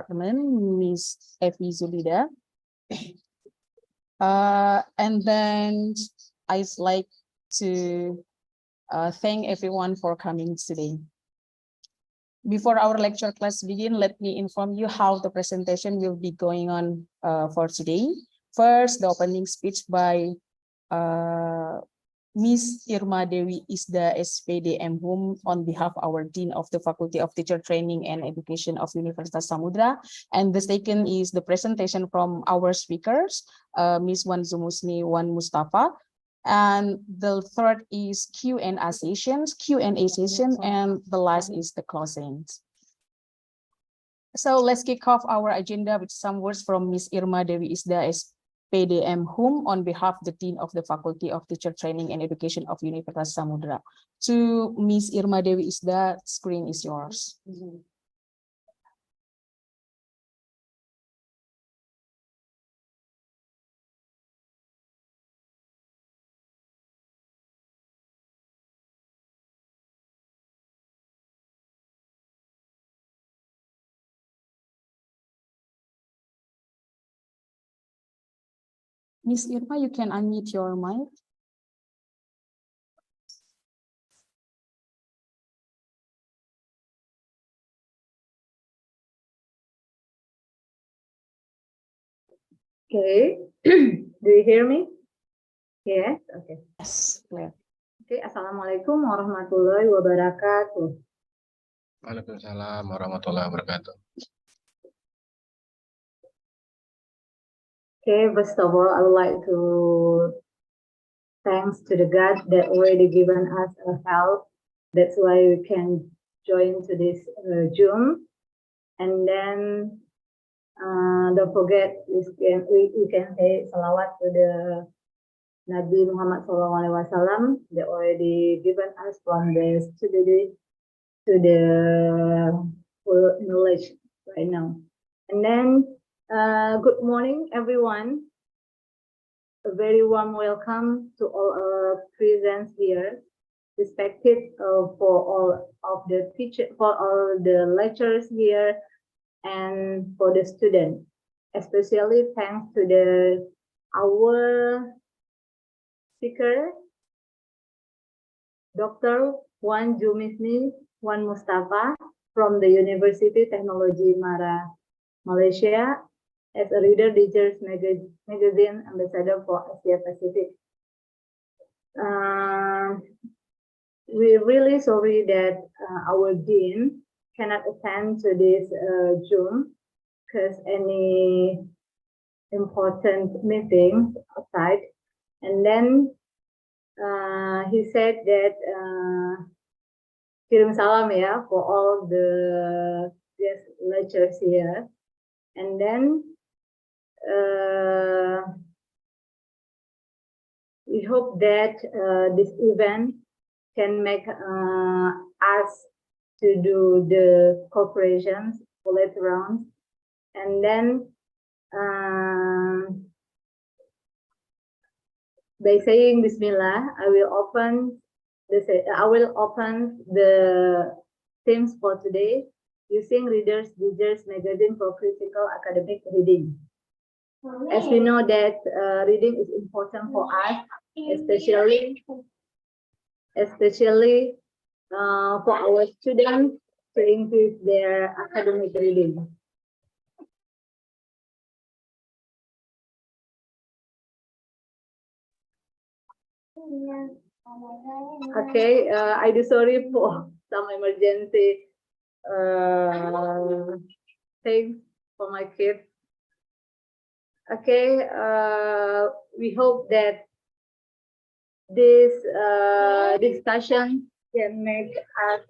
Department, Ms. Evi Zulida. And then I'd like to thank everyone for coming today. Before our lecture class begin, let me inform you how the presentation will be going on for today. First, the opening speech by Ms. Irma Dewi Isda SPDM Hum on behalf of our Dean of the Faculty of Teacher Training and Education of Universitas Samudra. And the second is the presentation from our speakers, Ms. Wan Zumusni Wan Mustafa. And the third is Q&A session, and the last is the closings. So let's kick off our agenda with some words from Ms. Irma Dewi Isda SPDM Hum on behalf of the Dean of the Faculty of Teacher Training and Education of Universitas Samudra. To Ms. Irma Dewi Isda, screen is yours. Ms. Irma, you can unmute your mic. Okay, do you hear me? Yes, okay. Yes, clear. Okay, Assalamualaikum warahmatullahi wabarakatuh. Waalaikumsalam warahmatullahi wabarakatuh. Okay, first of all, I would like to thanks to the God that already given us a health. That's why we can join to this Zoom. And then don't forget, we can say salawat to the Nabi Muhammad SAW. They already given us from the study to the full knowledge right now. And then good morning, everyone. A very warm welcome to all our presents here, respected for all of the teachers, for all the lecturers here, and for the students. Especially thanks to our speaker, Dr. Wan Zumusni Wan Mustafa from the University Technology Mara, Malaysia, as a Reader Digest magazine ambassador for Asia Pacific. We're really sorry that our dean cannot attend to this Zoom because any important meetings outside. And then he said that kirim salam ya for all the guest lecturers here. And then we hope that this event can make us to do the cooperations later on. And then by saying Bismillah, I will open the themes for today using Reader's Digest magazine for critical academic reading. As we know that reading is important for us, especially for our students to increase their academic reading. Okay, I do sorry for some emergency things for my kids. Okay, we hope that this discussion can make us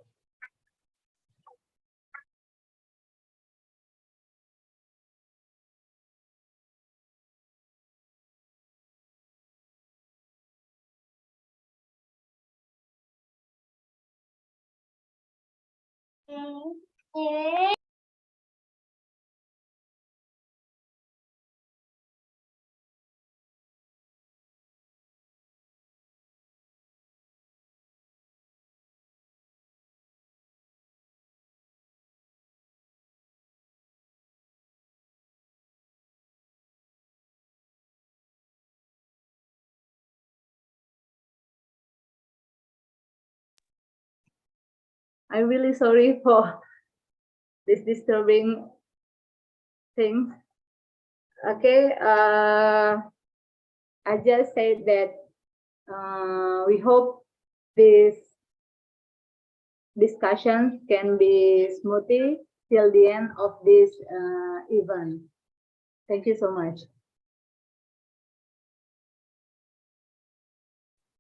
I'm really sorry for this disturbing thing. Okay, I just said that we hope this discussion can be smoothly till the end of this event. Thank you so much.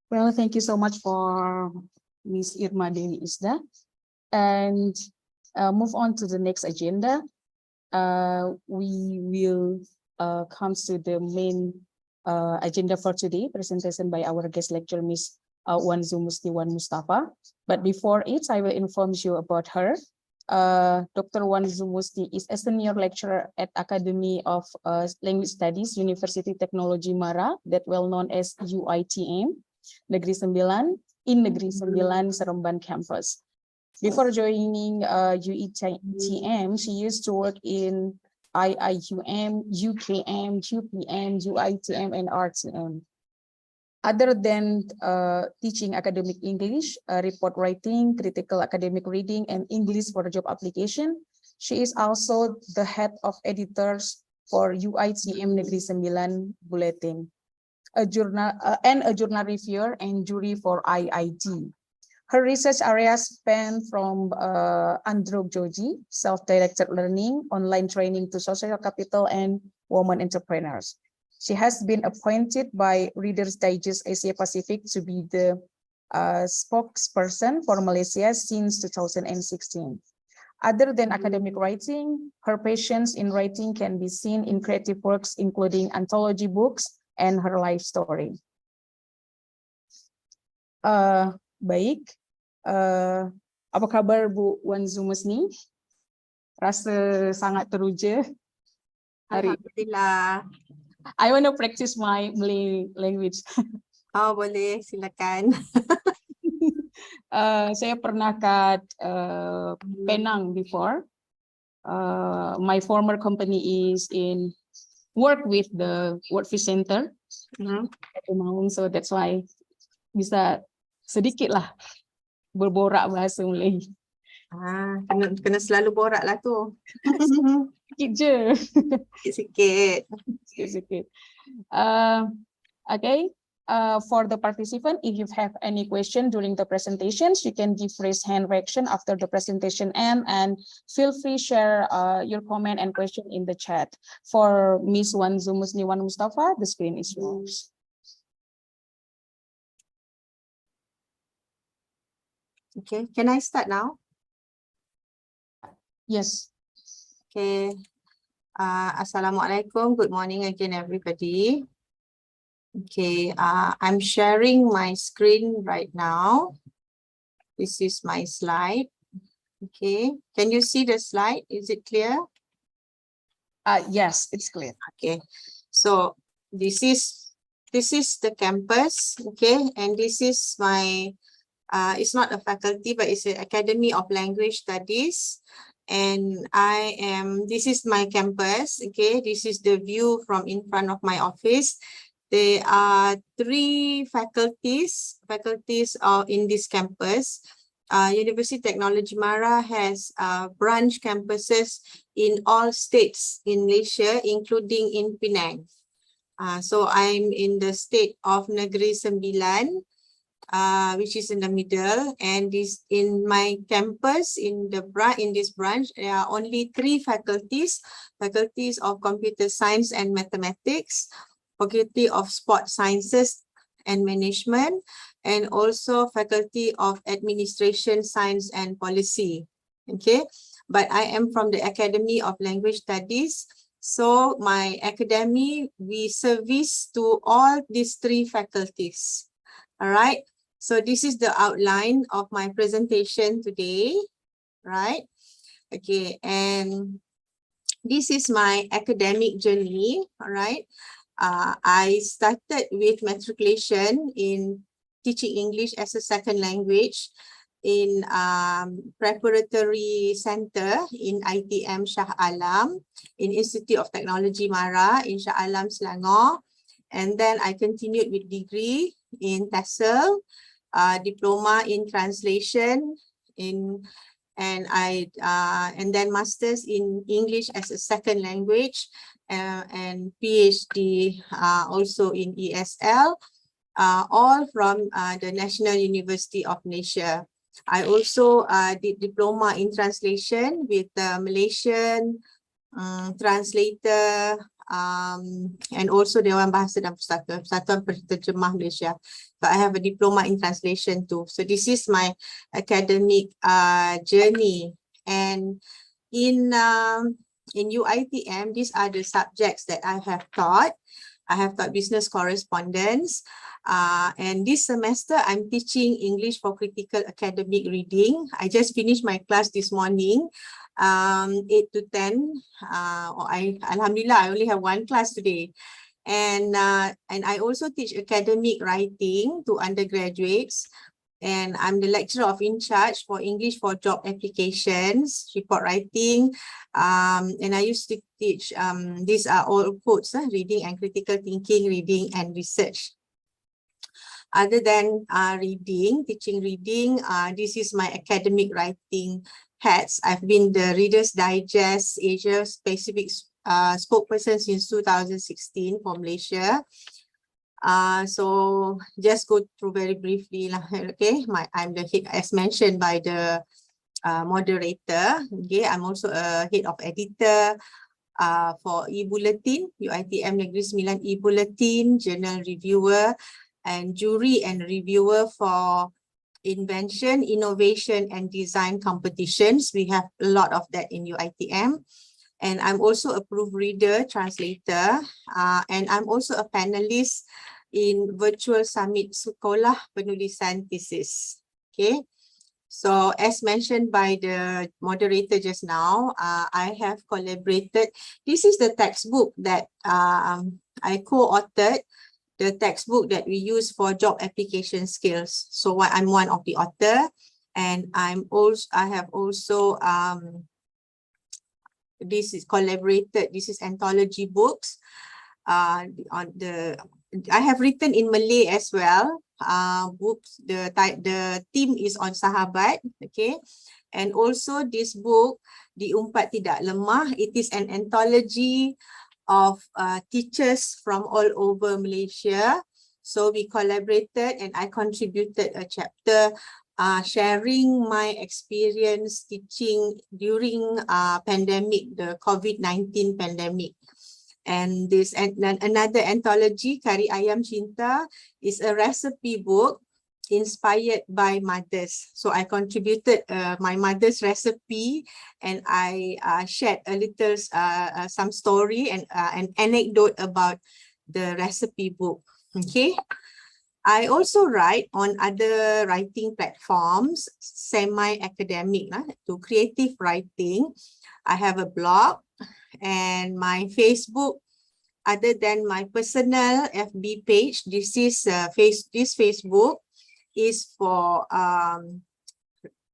Well, thank you so much for Ms. Irma Dewi Isda. And move on to the next agenda. We will come to the main agenda for today, presentation by our guest lecturer, Ms. Wan Zumusti Wan Mustafa. But before it, I will inform you about her. Dr. Wan Zumusti is a senior lecturer at Academy of Language Studies, University Technology Mara, that well known as UITM, Negeri Sembilan, in Negeri Sembilan, Seremban campus. Before joining UITM, she used to work in IIUM, UKM, UPM, UITM, and RTM. Other than teaching academic English, report writing, critical academic reading, and English for job application, she is also the head of editors for UITM Negeri Sembilan Bulletin, a journal and a journal reviewer and jury for IIT. Her research areas span from andragogy, self-directed learning, online training to social capital, and women entrepreneurs. She has been appointed by Reader's Digest Asia Pacific to be the spokesperson for Malaysia since 2016. Other than academic writing, her passions in writing can be seen in creative works, including anthology books and her life story. Baik, apa kabar Bu Wan Zumusti? Rasa sangat teruja hari. Alhamdulillah. I want to practice my Malay language. Oh, boleh, silakan. Saya pernah kat Penang before. My former company is in work with the Worldfish Center at Maung, so that's why bisa sedikit lah berborak bahasa Malay. Kena selalu borak lah tu. Sikit je. Sikit-sikit. Sikit-sikit. Okay. For the participant, if you have any question during the presentations, you can give raise hand reaction after the presentation end, and feel free share your comment and question in the chat. For Ms. Wan Zumusti Wan Mustafa, the screen is yours. Okay, can I start now? Yes. Okay. Assalamualaikum. Good morning again, everybody. Okay, I'm sharing my screen right now. This is my slide. Okay, can you see the slide? Is it clear? Yes, it's clear. Okay, so this is the campus. Okay, and this is my it's not a faculty, but it's an Academy of Language Studies. And this is my campus. Okay, this is the view from in front of my office. There are 3 faculties in this campus. University Technology Mara has branch campuses in all states in Malaysia, including in Penang. So I'm in the state of Negeri Sembilan, which is in the middle, and this in my campus in this branch there are only 3 faculties of computer science and mathematics, faculty of sport sciences and management, and also faculty of administration science and policy. Okay, but I am from the Academy of Language Studies, so my academy we service to all these 3 faculties. All right, so this is the outline of my presentation today, right? Okay, and this is my academic journey. All right, I started with matriculation in teaching English as a second language in preparatory center in ITM Shah Alam, in Institute of Technology Mara in Shah Alam, Selangor. And then I continued with degree in TESOL, diploma in translation and then masters in English as a second language, and PhD also in ESL, all from the National University of Malaysia. I also did diploma in translation with the Malaysian translator, and also Dewan Bahasa dan Pustaka, Persatuan Penterjemah Malaysia. So I have a diploma in translation too. So this is my academic journey. And in UITM, these are the subjects that I have taught. I have taught business correspondence. And this semester, I'm teaching English for critical academic reading. I just finished my class this morning, 8 to 10. Alhamdulillah, I only have one class today. And I also teach academic writing to undergraduates. And I'm the lecturer in charge for English for job applications, report writing. And I used to teach, these are all quotes, reading and critical thinking, reading and research. Other than teaching reading, this is my academic writing hats. I've been the Reader's Digest Asia Pacific spokesperson since 2016 for Malaysia. So just go through very briefly, okay. I'm the head, as mentioned by the moderator. Okay, I'm also a head of editor for e-bulletin, UITM Negeri Sembilan e-bulletin, journal reviewer, and jury and reviewer for invention, innovation, and design competitions. We have a lot of that in UITM. And I'm also a proofreader, translator, and I'm also a panelist in Virtual Summit Sekolah Penulisan Thesis. Okay, so as mentioned by the moderator just now, I have collaborated. This is the textbook that I co-authored, the textbook that we use for job application skills. So I'm one of the author, and I have also this is collaborated. This is anthology books. I have written in Malay as well. Books. The theme is on Sahabat. Okay, and also this book, Diumpat Tidak Lemah. It is an anthology of teachers from all over Malaysia. So we collaborated, and I contributed a chapter sharing my experience teaching during pandemic, the COVID-19 pandemic. And this and another anthology, Kari Ayam Cinta, is a recipe book inspired by mothers. So I contributed my mother's recipe, and I shared a little some story and an anecdote about the recipe book. Okay. I also write on other writing platforms, semi-academic, to creative writing. I have a blog, and my Facebook, other than my personal FB page, this is this Facebook is for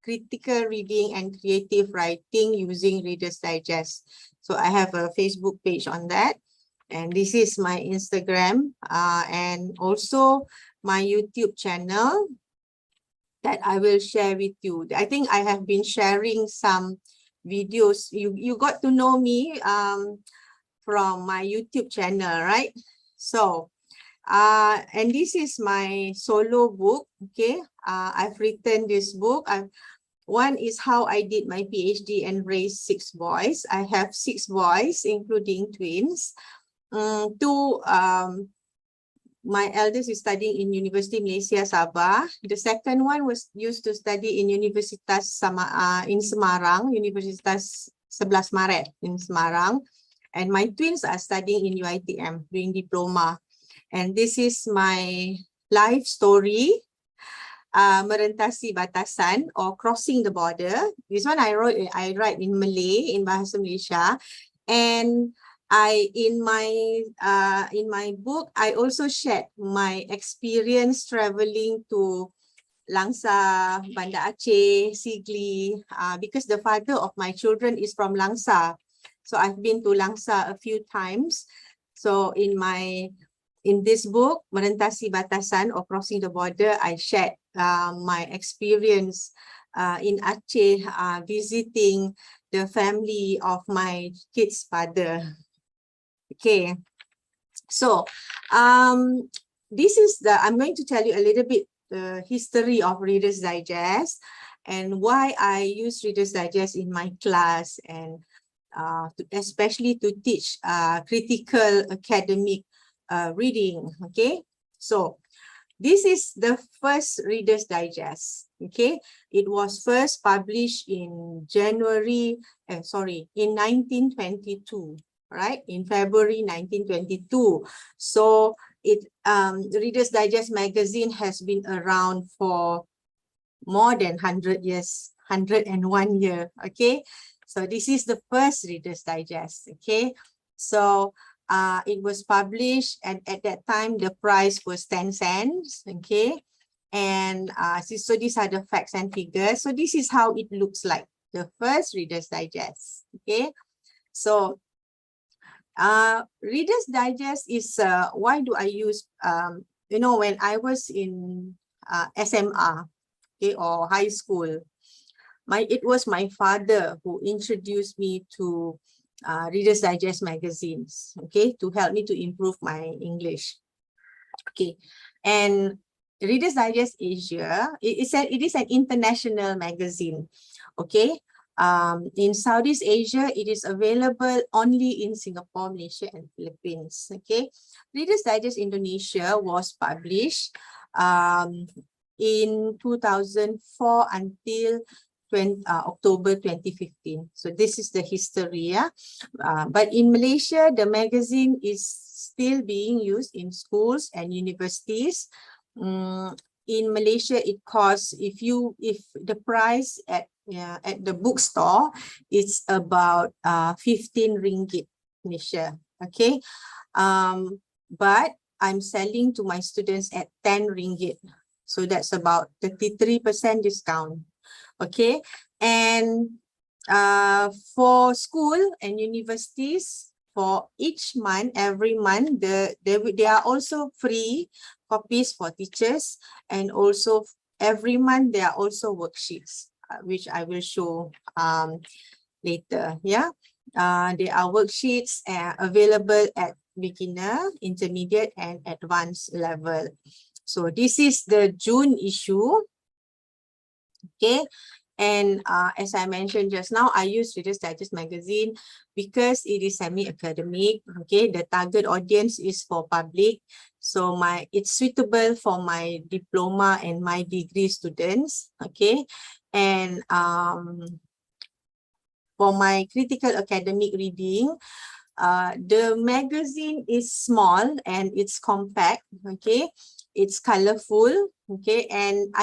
critical reading and creative writing using Reader's Digest. So I have a Facebook page on that. And this is my Instagram and also my YouTube channel that I will share with you. I think I have been sharing some videos. You got to know me from my YouTube channel, right? So, and this is my solo book, okay? I've written this book. One is how I did my PhD and raised 6 boys. I have 6 boys, including twins. My eldest is studying in University Malaysia Sabah. The second one was used to study in Universitas in Semarang, Universitas 11 Maret in Semarang. And my twins are studying in UITM doing diploma. And this is my life story, Merentasi Batasan or Crossing the Border. This one I write in Malay, in Bahasa Malaysia. And in my book, I also shared my experience traveling to Langsa, Banda Aceh, Sigli, because the father of my children is from Langsa. So I've been to Langsa a few times. So in this book, Merentasi Batasan or Crossing the Border, I shared my experience in Aceh visiting the family of my kid's father. Okay, so this is I'm going to tell you a little bit the history of Reader's Digest and why I use Reader's Digest in my class, and especially to teach critical academic reading. Okay, so this is the first Reader's Digest. Okay, it was first published in in 1922, right? In February 1922. So the Reader's Digest magazine has been around for more than 100 years, 101 year. Okay, so this is the first Reader's Digest. Okay, so it was published, and at that time the price was 10 cents. Okay, and so these are the facts and figures. So this is how it looks like, the first Reader's Digest. Okay, so Reader's Digest is why do I use when I was in SMR, okay, or high school, it was my father who introduced me to Reader's Digest magazines, okay, to help me to improve my English. Okay, and Reader's Digest Asia, it is an international magazine. Okay, in Southeast Asia, it is available only in Singapore, Malaysia, and Philippines. Okay, Reader's Digest Indonesia was published in 2004 until October 2015. So this is the history. Yeah? But in Malaysia, the magazine is still being used in schools and universities. In Malaysia, it costs, if the price at the bookstore, it's about 15 ringgit Malaysia. Okay, but I'm selling to my students at 10 ringgit. So that's about 33% discount. Okay, and for school and universities, for each month, every month, there are also free copies for teachers, and also every month there are also worksheets, which I will show later. Yeah, there are worksheets available at beginner, intermediate, and advanced level. So this is the June issue. Okay, and as I mentioned just now, I use Reader's Digest magazine because it is semi-academic. Okay, the target audience is for public, so it's suitable for my diploma and my degree students. Okay, and for my critical academic reading, the magazine is small and it's compact. Okay, it's colorful. Okay, and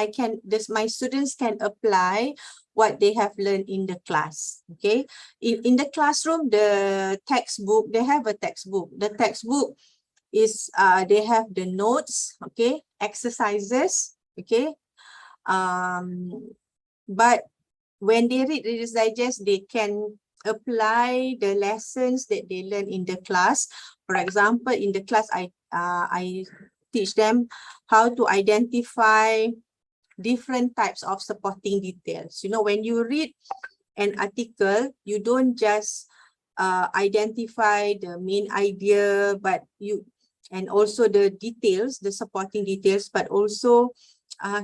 my students can apply what they have learned in the class. Okay, in the classroom, the textbook, they have a textbook. The textbook is they have the notes, okay, exercises. Okay, but when they read Reader's Digest, they can apply the lessons that they learn in the class. For example, in the class, I teach them how to identify different types of supporting details. You know, when you read an article, you don't just identify the main idea, but and also the details, the supporting details, but also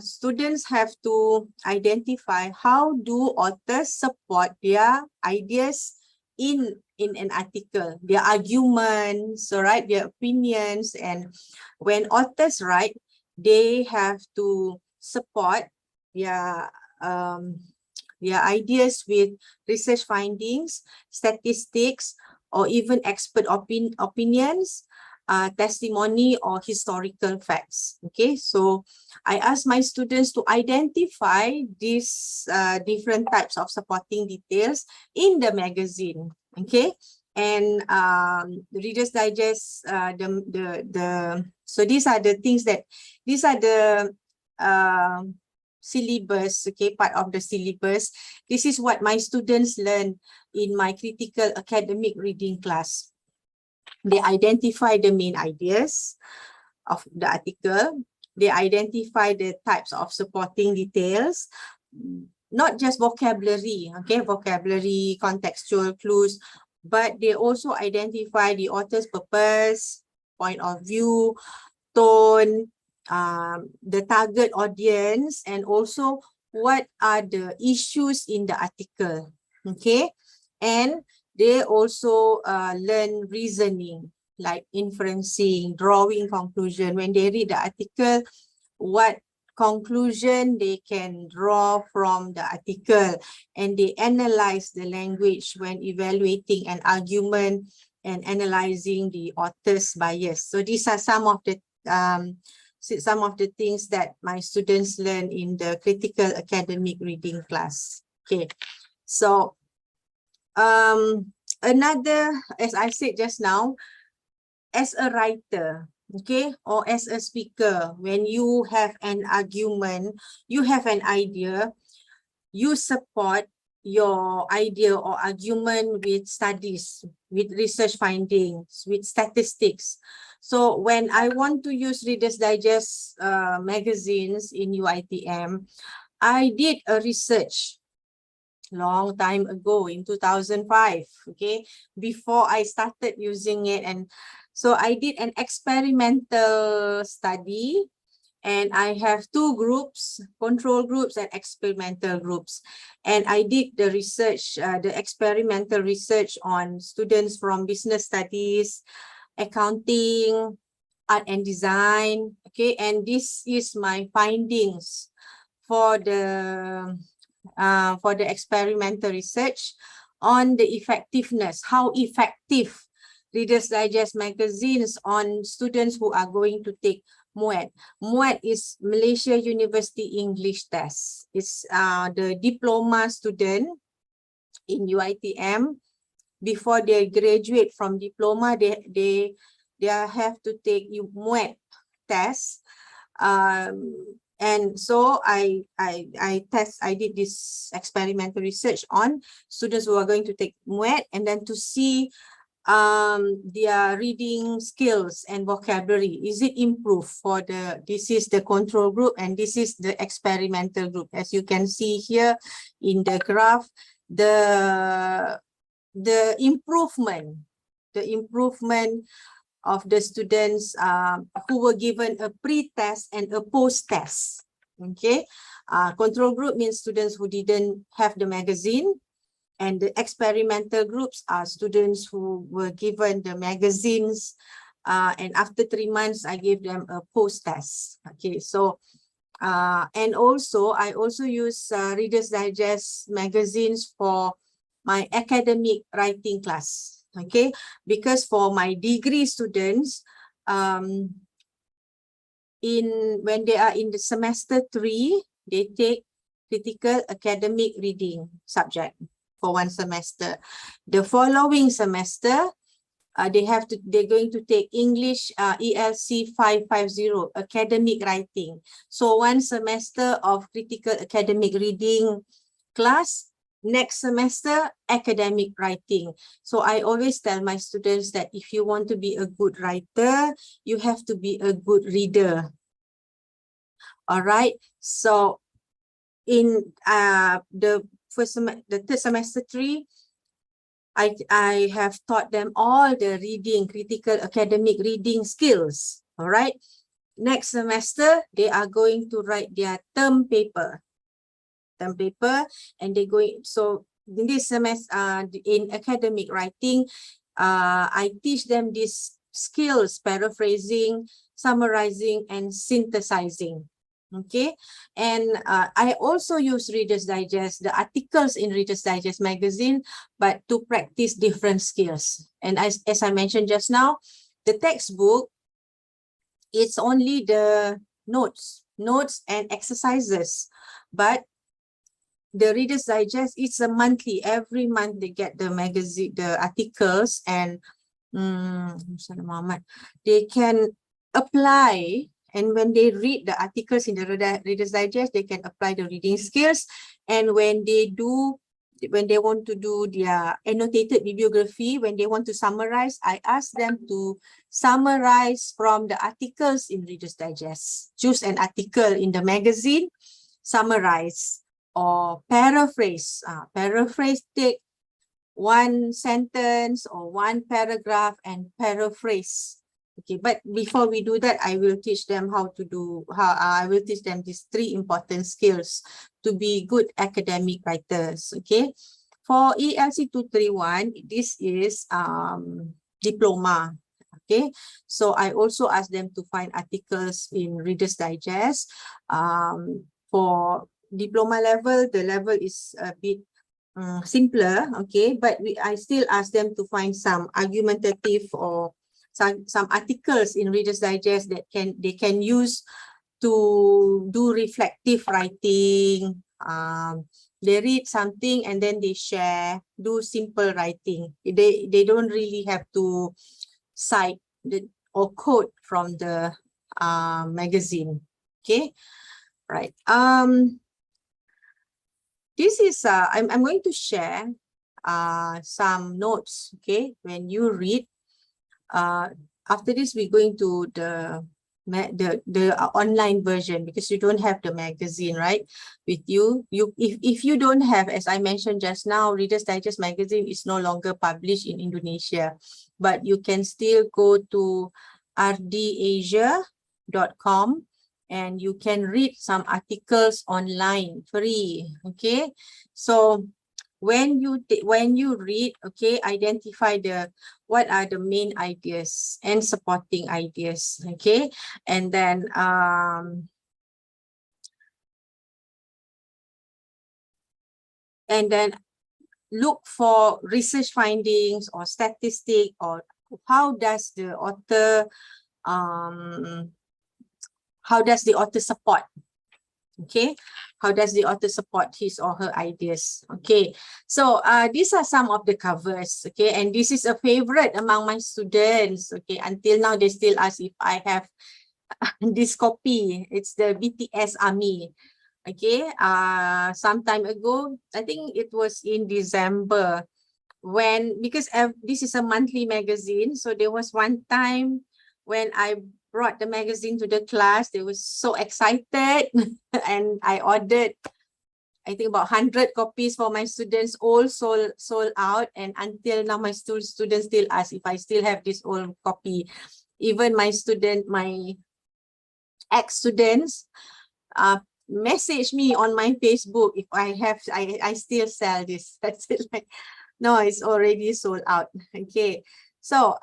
students have to identify how do authors support their ideas in an article, their arguments, right, their opinions. And when authors write, they have to support their ideas with research findings, statistics, or even expert opinions, testimony, or historical facts. Okay, so I ask my students to identify these different types of supporting details in the magazine. Okay, and the Reader's Digest, so these are the things these are the syllabus. Okay, part of the syllabus. This is what my students learn in my critical academic reading class. They identify the main ideas of the article. They identify the types of supporting details. not just vocabulary, okay, vocabulary, contextual clues, but they also identify the author's purpose, point of view, tone, the target audience, and also what are the issues in the article, okay? And they also learn reasoning, like inferencing, drawing conclusion. When they read the article, what conclusion they can draw from the article, and they analyze the language when evaluating an argument and analyzing the author's bias. So these are some of the things that my students learn in the critical academic reading class. Okay, so another, as I said just now, as a writer, okay, or as a speaker, when you have an argument, you have an idea, you support your idea or argument with studies, with research findings, with statistics. So when I want to use Reader's Digest magazines in UiTM, I did a research long time ago in 2005, okay, before I started using it. And so I did an experimental study, and I have two groups, control groups and experimental groups. And I did the research, the experimental research on students from business studies, accounting, art and design, okay, and this is my findings for the experimental research on the effectiveness, how effective Reader's Digest magazines on students who are going to take MUET. MUET is Malaysia University English Test. It's the diploma student in UiTM. Before they graduate from diploma, they have to take MUET test. And so I did this experimental research on students who are going to take MUET, and then to see their reading skills and vocabulary. Is it improved for this is the control group and this is the experimental group. As you can see here in the graph, the improvement of the students who were given a pre-test and a post-test. Okay, control group means students who didn't have the magazine, and the experimental groups are students who were given the magazines, and after 3 months I gave them a post-test. Okay, so and also I also use Reader's Digest magazines for my academic writing class. Okay, because for my degree students, when they are in the semester 3, they take critical academic reading subject for 1 semester. The following semester, they're going to take English ELC 550 academic writing. So 1 semester of critical academic reading class. Next semester, academic writing. So I always tell my students that if you want to be a good writer, you have to be a good reader. All right. So in the third semester 3, I have taught them all the reading, critical academic reading skills. All right. Next semester, they are going to write their term paper. And they're going, so in this semester in academic writing, I teach them these skills: paraphrasing, summarizing, and synthesizing. Okay, and I also use Reader's Digest, the articles in Reader's Digest magazine, but to practice different skills. And as I mentioned just now, the textbook, it's only the notes and exercises, but the Reader's Digest, it's a monthly. Every month they get the magazine, the articles, and they can apply. And when they read the articles in the Reader's Digest, they can apply the reading skills. And when they want to do their annotated bibliography, when they want to summarize, I ask them to summarize from the articles in Reader's Digest. Choose an article in the magazine, summarize. or paraphrase. Paraphrase, take one sentence or one paragraph and paraphrase. Okay, but before we do that, I will teach them I will teach them these 3 important skills to be good academic writers. Okay, for ELC 231, this is diploma. Okay, so I also ask them to find articles in Reader's Digest. For diploma level, the level is a bit simpler, okay, but I still ask them to find some argumentative or some articles in Reader's Digest that they can use to do reflective writing. They read something and then they share, do simple writing. They don't really have to cite or quote from the magazine. Okay, right. This is I'm going to share some notes. Okay, when you read. After this, we're going to the online version because you don't have the magazine, right, with you. If you don't have, as I mentioned just now, Reader's Digest magazine is no longer published in Indonesia, but you can still go to rdasia.com and you can read some articles online free. Okay, so when you read, okay, identify what are the main ideas and supporting ideas. Okay, and then look for research findings or statistic, or how does the author support. Okay, how does the author support his or her ideas? Okay, so these are some of the covers. Okay, and this is a favorite among my students. Okay, until now they still ask if I have this copy. It's the BTS Army. Okay, some time ago, I think it was in December, because this is a monthly magazine, so there was one time when I brought the magazine to the class. They were so excited and I ordered, I think, about 100 copies for my students, all sold out. And until now, my students still ask if I still have this old copy. Even my ex-students message me on my Facebook if I still sell this. That's it. Like, no, it's already sold out. Okay, so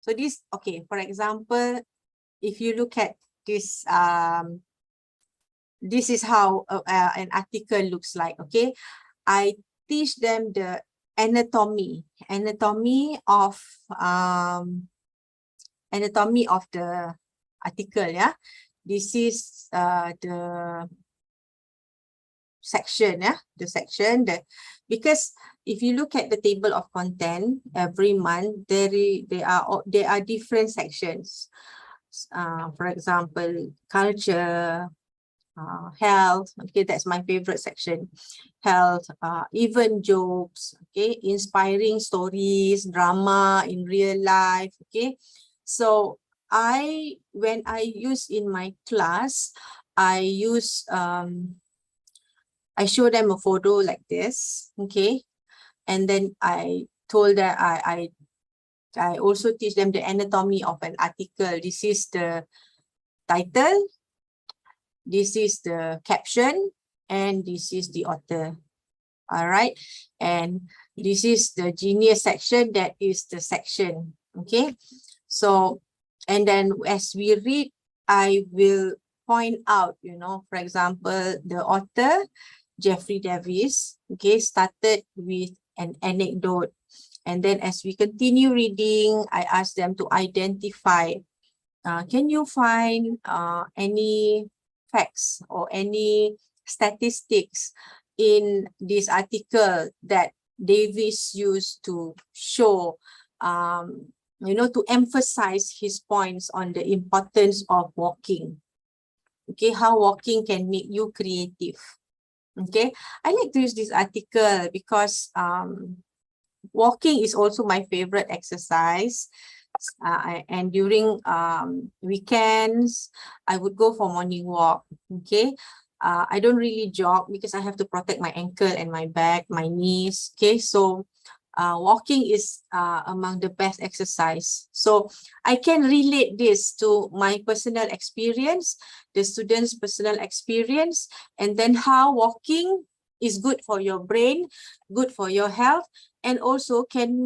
so this, okay, for example, if you look at this, this is how an article looks like. Okay, I teach them the anatomy of the article. Yeah, this is the section. Yeah, because if you look at the table of content every month, there are different sections. For example, culture, health. Okay, that's my favorite section. Health, even jokes. Okay, inspiring stories, drama in real life. Okay, so when I use in my class, I show them a photo like this. Okay, and then I told that I also teach them the anatomy of an article. This is the title, this is the caption, and this is the author. All right, and this is the genius section, that is the section. Okay, so, and then as we read, I will point out, you know, for example, the author, Jeffrey Davis, okay, started with an anecdote. And then as we continue reading, I ask them to identify, can you find any facts or any statistics in this article that Davis used to show, you know, to emphasize his points on the importance of walking. Okay, how walking can make you creative. Okay, I like to use this article because walking is also my favorite exercise. And during weekends, I would go for morning walk. Okay, I don't really jog because I have to protect my ankle and my back, my knees. Okay, so walking is among the best exercise. So I can relate this to my personal experience, the students' personal experience, and then how walking is good for your brain, good for your health, and also can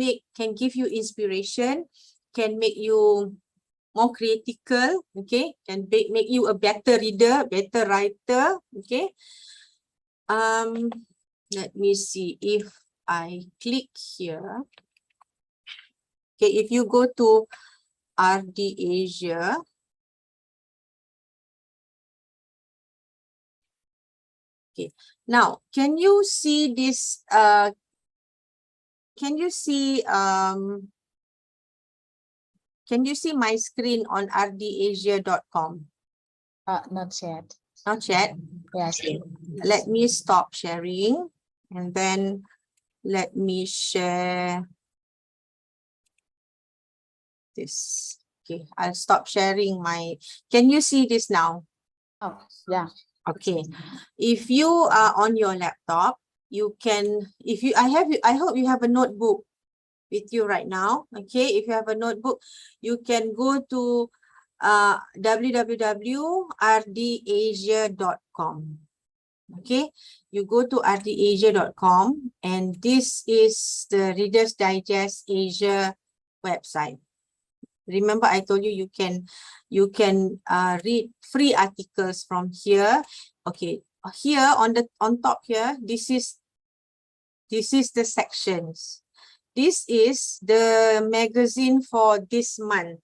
give you inspiration, can make you more critical, okay, can make you a better reader, better writer, okay. Let me see if I click here. Okay, if you go to RD Asia, okay, now can you see this? Can you see my screen on rdasia.com? Not yet. Not yet. Yes. Let me stop sharing and then let me share this. Okay, I'll stop sharing my. Can you see this now? Oh, yeah. Okay, if you are on your laptop, you can, I hope you have a notebook with you right now. Okay, if you have a notebook, you can go to www.rdasia.com. Okay, you go to rdasia.com and this is the Reader's Digest Asia website. Remember, I told you you can read free articles from here. Okay, here on top here, this is the sections. This is the magazine for this month.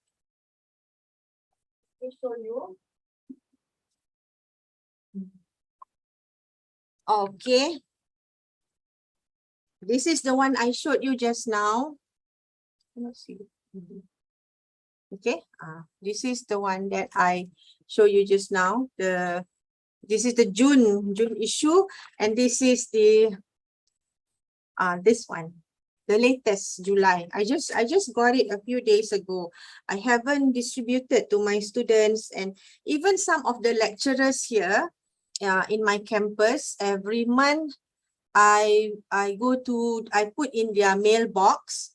Let me show you. Okay. This is the one I showed you just now. Let's see. Okay. This is the one that I showed you just now. This is the June issue, and this is the this one, the latest July. I just got it a few days ago. I haven't distributed to my students and even some of the lecturers here in my campus. Every month I put in their mailbox,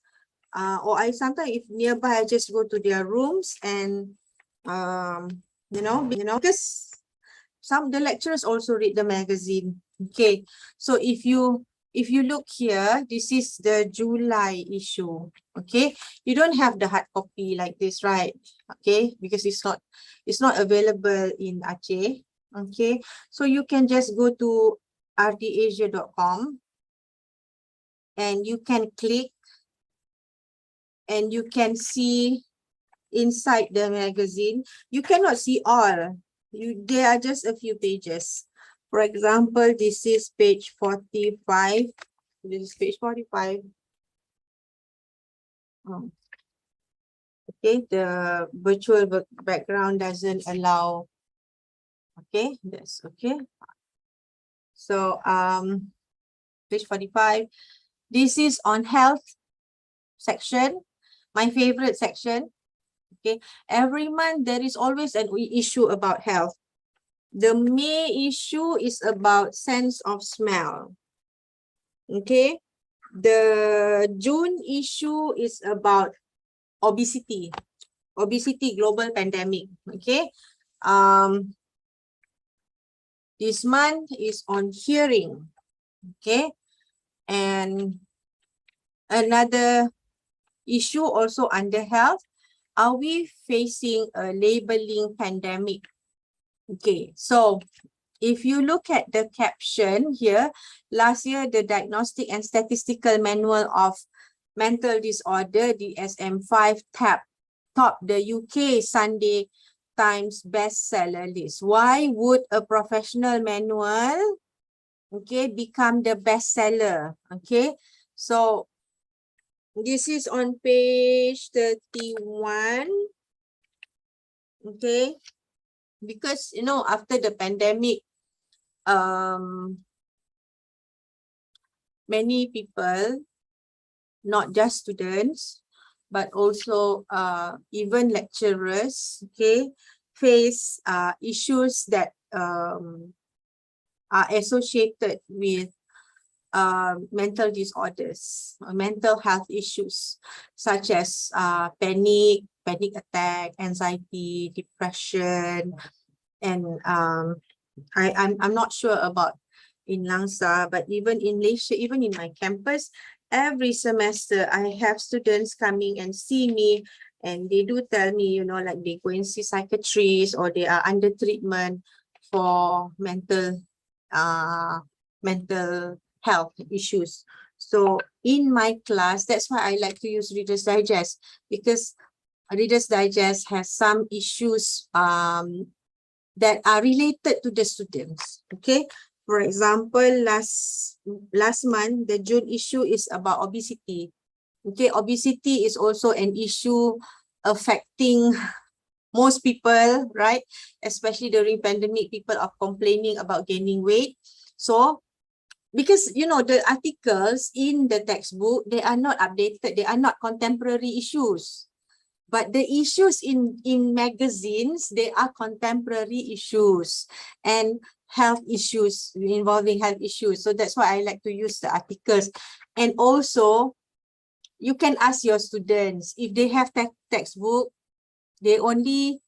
or I sometimes, if nearby, I just go to their rooms and you know, because some the lecturers also read the magazine. Okay, so if you look here, this is the July issue. Okay, you don't have the hard copy like this, right? Okay, because it's not available in Aceh. Okay, so you can just go to rdasia.com and you can click and you can see inside the magazine. You cannot see all. There are just a few pages. For example, this is page 45. This is page 45. Okay, the virtual background doesn't allow. Okay, that's okay. So page 45. This is on health section, my favorite section. Okay, every month there is always an issue about health. The May issue is about sense of smell. Okay, the June issue is about obesity global pandemic. Okay, this month is on hearing. Okay, and another issue also under health. Are we facing a labeling pandemic? Okay, so if you look at the caption here, last year the Diagnostic and Statistical Manual of Mental Disorder, DSM-5, topped the UK Sunday Times bestseller list. Why would a professional manual, okay, become the bestseller? Okay, so this is on page 31. Okay, because you know, after the pandemic, many people, not just students, but also even lecturers, okay, face issues that are associated with mental disorders, mental health issues, such as panic attack, anxiety, depression, and I'm not sure about in Langsa, but even in Malaysia, even in my campus, every semester I have students coming and see me, and they do tell me, you know, like they go and see psychiatrists or they are under treatment for mental health issues. So in my class, that's why I like to use Reader's Digest, because Reader's Digest has some issues that are related to the students. Okay, for example, last month, the June issue is about obesity. Okay, obesity is also an issue affecting most people, right? Especially during pandemic, people are complaining about gaining weight. So, because, you know, the articles in the textbook, they are not updated, they are not contemporary issues. But the issues in magazines, they are contemporary issues and health issues, involving health issues. So that's why I like to use the articles. And also, you can ask your students, if they have textbook, they learn the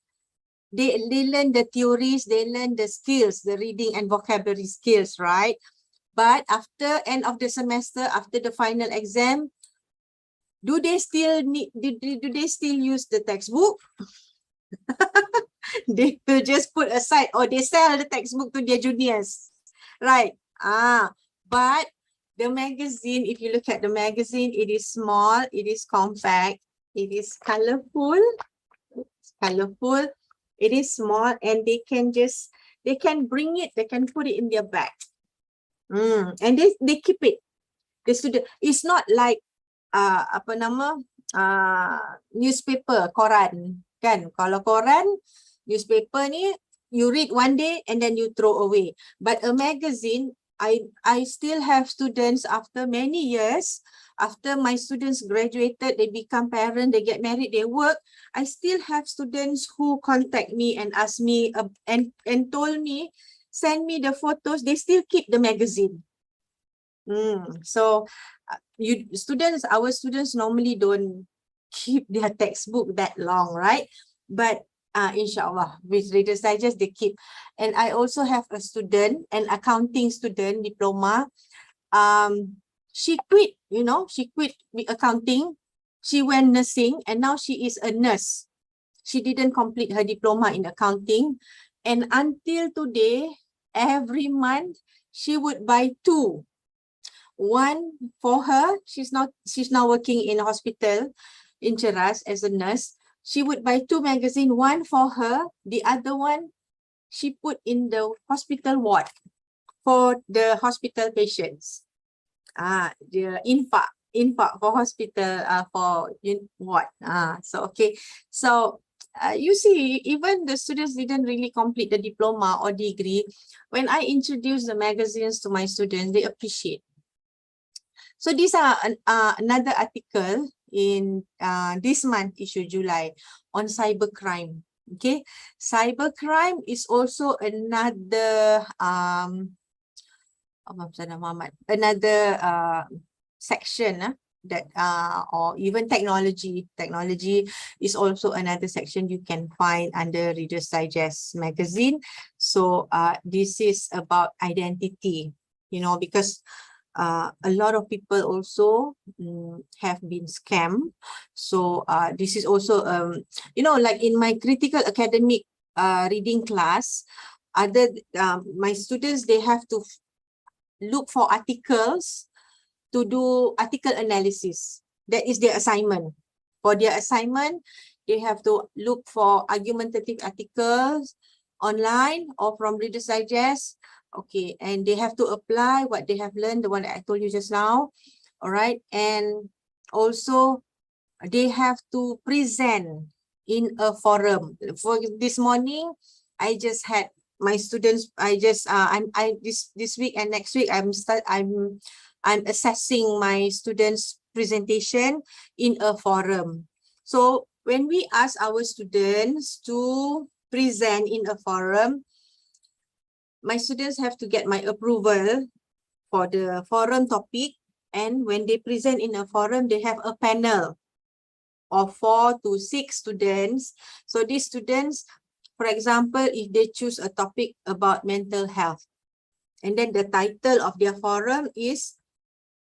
theories, they learn the skills, the reading and vocabulary skills, right? But after end of the semester, after the final exam, do they still use the textbook? They will just put aside, or they sell the textbook to their juniors, right? But the magazine, if you look at the magazine, it is small, it is compact, it is colorful, it is small, and they can bring it, they can put it in their bag. And they keep it. The student, it's not like newspaper, koran, kan? Kalau koran, newspaper ni, you read one day and then you throw away. But a magazine, I still have students after many years, after my students graduated, they become parents, they get married, they work. I still have students who contact me and ask me and told me, send me the photos, they still keep the magazine. So our students normally don't keep their textbook that long, right? But inshallah, with Reader's Digest, they keep. And I also have a student, an accounting student, diploma. She quit, you know, she quit accounting. She went nursing and now she is a nurse. She didn't complete her diploma in accounting. And until today, every month, she would buy two. One for her, she's now working in a hospital in Cheras as a nurse. She would buy two magazines, one for her, the other one she put in the hospital ward for the hospital patients. The infaq for hospital for ward. So okay. So you see, even the students didn't really complete the diploma or degree. When I introduce the magazines to my students, they appreciate. So these are another article in this month, issue July, on cybercrime. Okay, cybercrime is also another section that or even technology. Technology is also another section you can find under Reader's Digest magazine. So this is about identity, you know, because a lot of people also have been scammed. So this is also, you know, like in my critical academic reading class, my students, they have to look for articles to do article analysis. That is their assignment. For their assignment, they have to look for argumentative articles online or from Reader's Digest. Okay, and they have to apply what they have learned, the one that I told you just now. All right, and also they have to present in a forum. For this morning, I just had my students. This week and next week, I'm assessing my students' presentation in a forum. So when we ask our students to present in a forum, my students have to get my approval for the forum topic. And when they present in a forum, they have a panel of 4 to 6 students. So these students, for example, if they choose a topic about mental health, and then the title of their forum is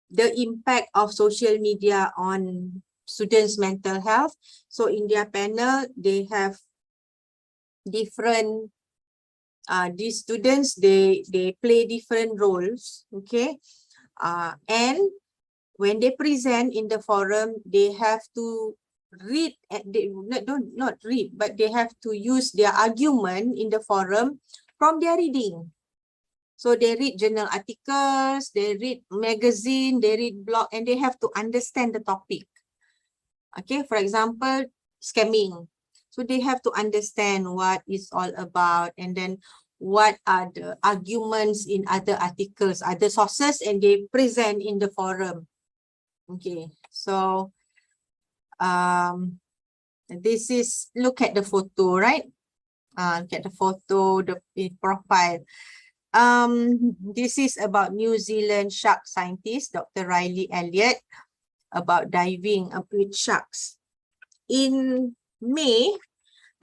the impact of social media on students' mental health. So in their panel, they have different, these students, they play different roles, okay? And when they present in the forum, they have to read, they not read, but they have to use their argument in the forum from their reading. So they read journal articles, they read magazine, they read blog, and they have to understand the topic. Okay, for example, scamming. So they have to understand what it's all about, and then what are the arguments in other articles, other sources, and they present in the forum. Okay, so this is, look at the photo, right? Look at the photo, the profile. This is about New Zealand shark scientist, Dr. Riley Elliott, about diving with sharks. In May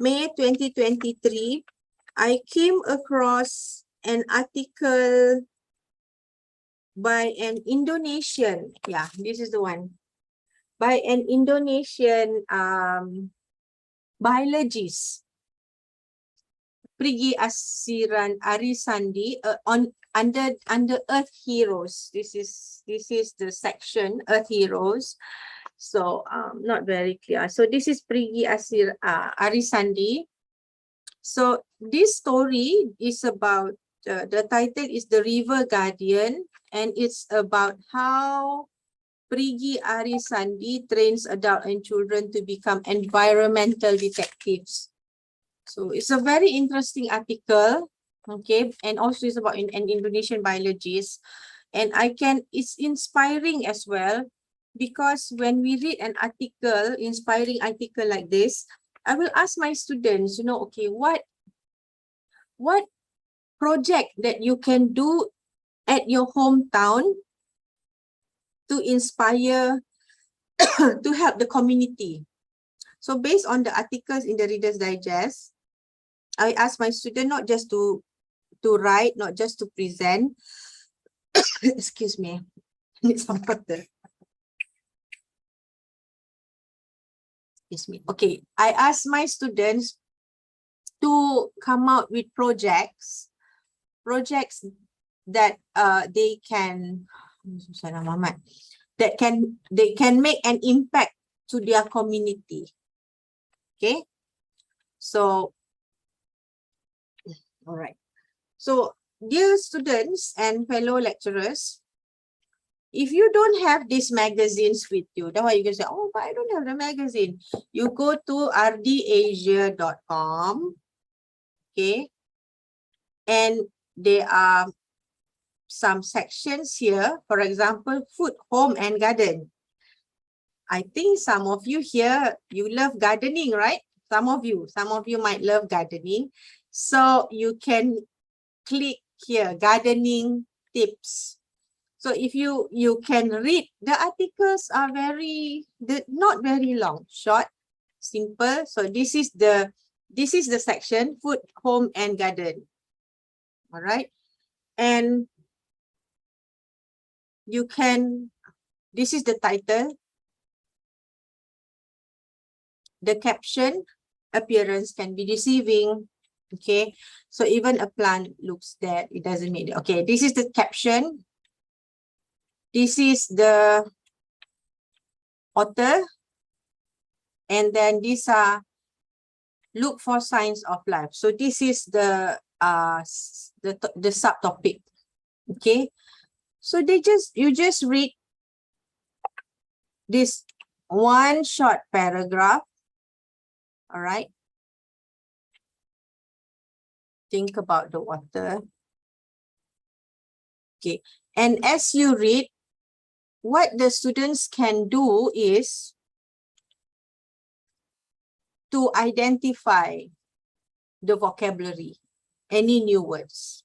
2023, I came across an article by an Indonesian, yeah, this is the one, by an Indonesian biologist, Prigi Asiran Arisandi, under Earth Heroes. This is the section Earth Heroes. So not very clear. So this is Prigi Arisandi. So this story is about, the title is The River Guardian, and it's about how Prigi Arisandi trains adults and children to become environmental detectives. So it's a very interesting article, okay, and also it's about an Indonesian biologist, and it's inspiring as well, because when we read an article, inspiring article like this, I will ask my students, you know, okay, what project that you can do at your hometown to inspire, to help the community. So based on the articles in the Reader's Digest, I ask my student not just to write, not just to present. Excuse me, need some water. Excuse me. Okay, I ask my students to come out with projects that they can make an impact to their community. Okay, so all right. So dear students and fellow lecturers, if you don't have these magazines with you, then why you can say, oh, but I don't have the magazine. You go to rdasia.com, okay, and there are some sections here. For example, food, home, and garden. I think some of you here, you love gardening, right? Some of you might love gardening. So you can click here, gardening tips. So if you can read, the articles are not very long, short, simple. So this is the section, food, home, and garden. All right. And you can, this is the title. The caption, appearance can be deceiving. Okay. So even a plant looks dead, it doesn't mean it. Okay. This is the caption. This is the author. And then these are look for signs of life. So this is the subtopic. Okay. So you just read this one short paragraph. All right. Think about the water. Okay. And as you read, what the students can do is to identify the vocabulary, any new words.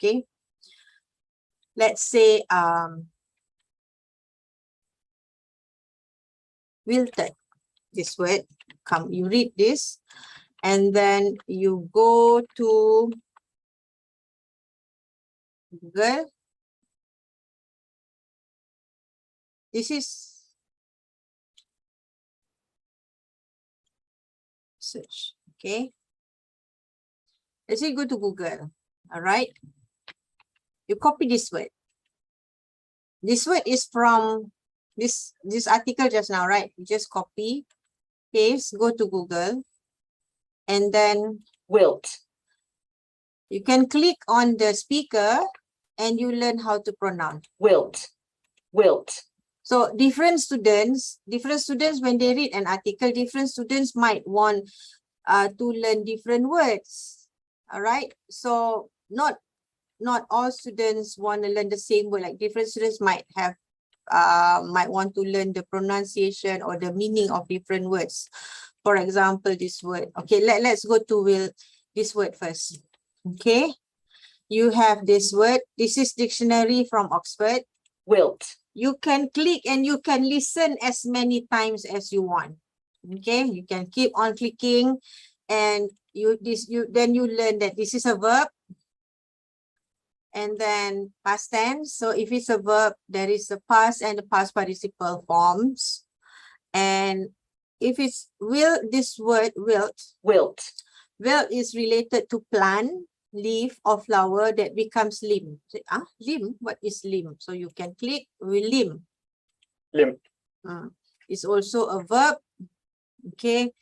Okay. Let's say wilted, this word. Come, you read this, and then you go to Google. This is search. Okay. Let's say go to Google. All right. You copy this word. This word is from this article just now, right? You just copy, paste, go to Google, and then wilt. You can click on the speaker and you learn how to pronounce wilt. Wilt. So different students, when they read an article, different students might want to learn different words. All right. So not all students want to learn the same word. Like different students might have might want to learn the pronunciation or the meaning of different words. For example, this word. Okay, let's go to this word first. Okay, you have this word. This is dictionary from Oxford. Wilt. You can click and you can listen as many times as you want. Okay, you can keep on clicking, and then you learn that this is a verb. And then past tense. So if it's a verb, there is the past and the past participle forms. And if it's this word wilt is related to plant, leaf, or flower that becomes limb. Say, limb? What is limb? So you can click limb. Limb. It's also a verb. Okay.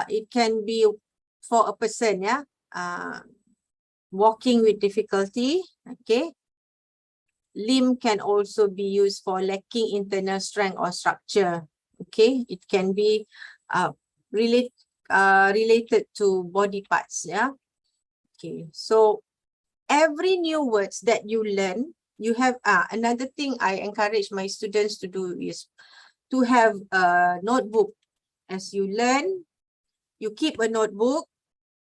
It can be for a person, yeah. Walking with difficulty. Okay. Limb can also be used for lacking internal strength or structure. Okay. It can be related to body parts. Yeah. Okay. So every new words that you learn, you have another thing I encourage my students to do is to have a notebook. As you learn, you keep a notebook,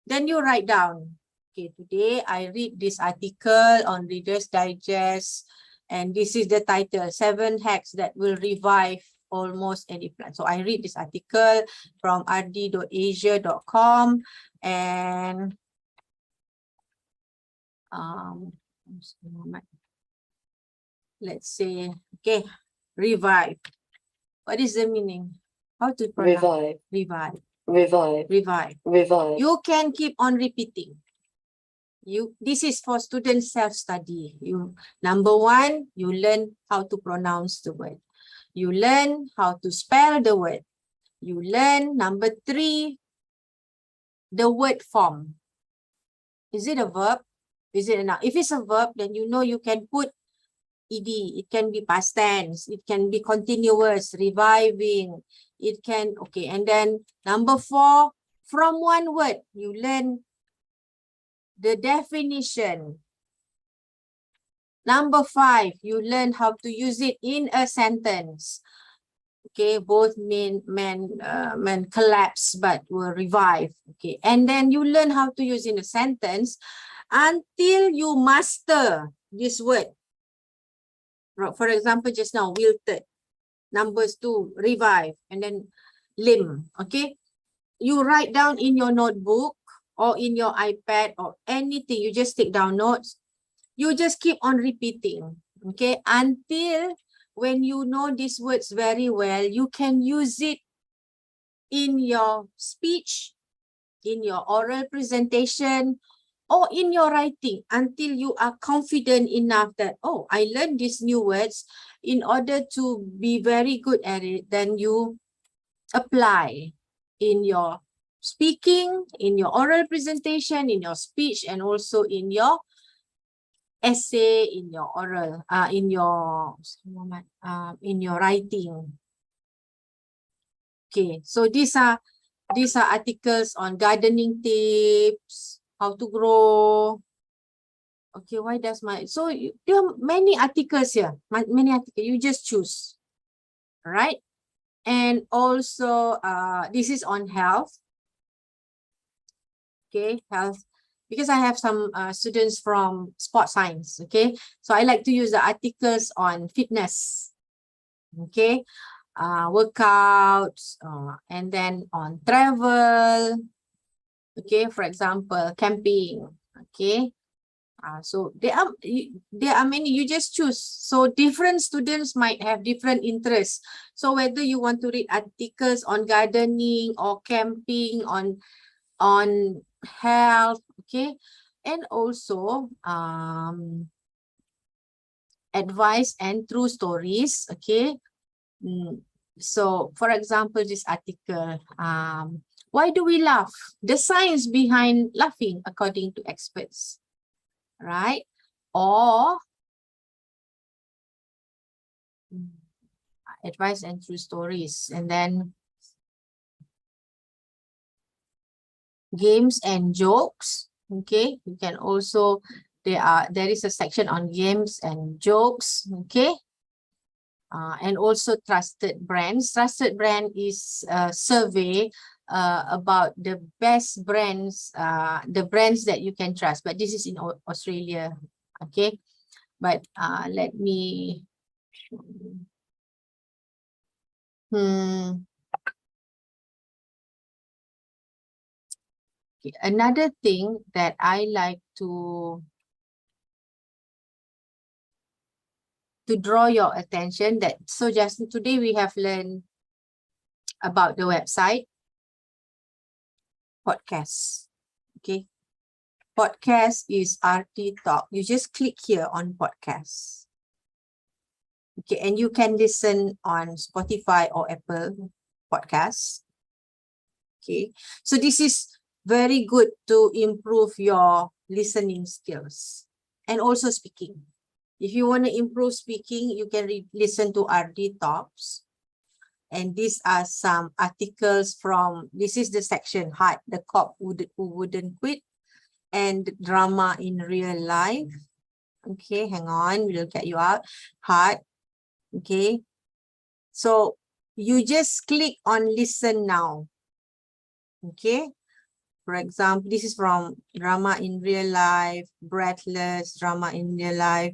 then you write down. Okay, today I read this article on Reader's Digest, and this is the title, 7 hacks that will revive almost any plant. So I read this article from rd.asia.com, and let's say, okay, revive. What is the meaning? How to pronounce? Revive. Revive. Revive. Revive. You can keep on repeating. This is for student self-study. Number 1, you learn how to pronounce the word. You learn how to spell the word. You learn, number 3, the word form. Is it a verb? Is it a noun? If it's a verb, then you know you can put ed. It can be past tense. It can be continuous, reviving. It can, okay. And then number 4, from one word, you learn the definition. Number 5, you learn how to use it in a sentence. Okay, both men collapse but will revive. Okay, and then you learn how to use in a sentence until you master this word. For example, just now, wilted. Numbers 2, revive, and then limb. Okay, you write down in your notebook or in your iPad or anything. You just take down notes. You just keep on repeating. Okay, until when you know these words very well, you can use it in your speech, in your oral presentation, or in your writing until you are confident enough that, oh, I learned these new words. In order to be very good at it, then you apply in your speaking, in your oral presentation, in your speech, and also in your essay, in your oral, in your writing. Okay, so these are articles on gardening tips, how to grow. Okay, why does so there are many articles here, many articles. You just choose, all right? And also, this is on health. Okay, health. because I have some students from sports science, okay? So I like to use the articles on fitness, okay? Workouts, and then on travel, okay? For example, camping, okay? So there are many, you just choose. So different students might have different interests. So whether you want to read articles on gardening or camping, on health, okay, and also advice and true stories, okay. So for example, this article, why do we laugh? The science behind laughing according to experts, right? Or advice and true stories, and then games and jokes, okay. You can also, there is a section on games and jokes, okay. And also trusted brands. Trusted brand is a survey about the best brands, the brands that you can trust, but this is in Australia, okay. But let me show you. Another thing that I like to draw your attention, that so just today we have learned about the website podcast, okay. Podcast is RT Talk. You just click here on podcast, okay, and you can listen on Spotify or Apple Podcasts, okay. So this is very good to improve your listening skills and also speaking. If you want to improve speaking, you can listen to RD Talks. And these are some articles from, this is the section, Heart, the Cop Who Wouldn't Quit, and Drama in Real Life. Okay, hang on, we'll get you out. Heart, okay. So you just click on listen now, okay. For example, this is from Drama in Real Life, Breathless, Drama in Real Life.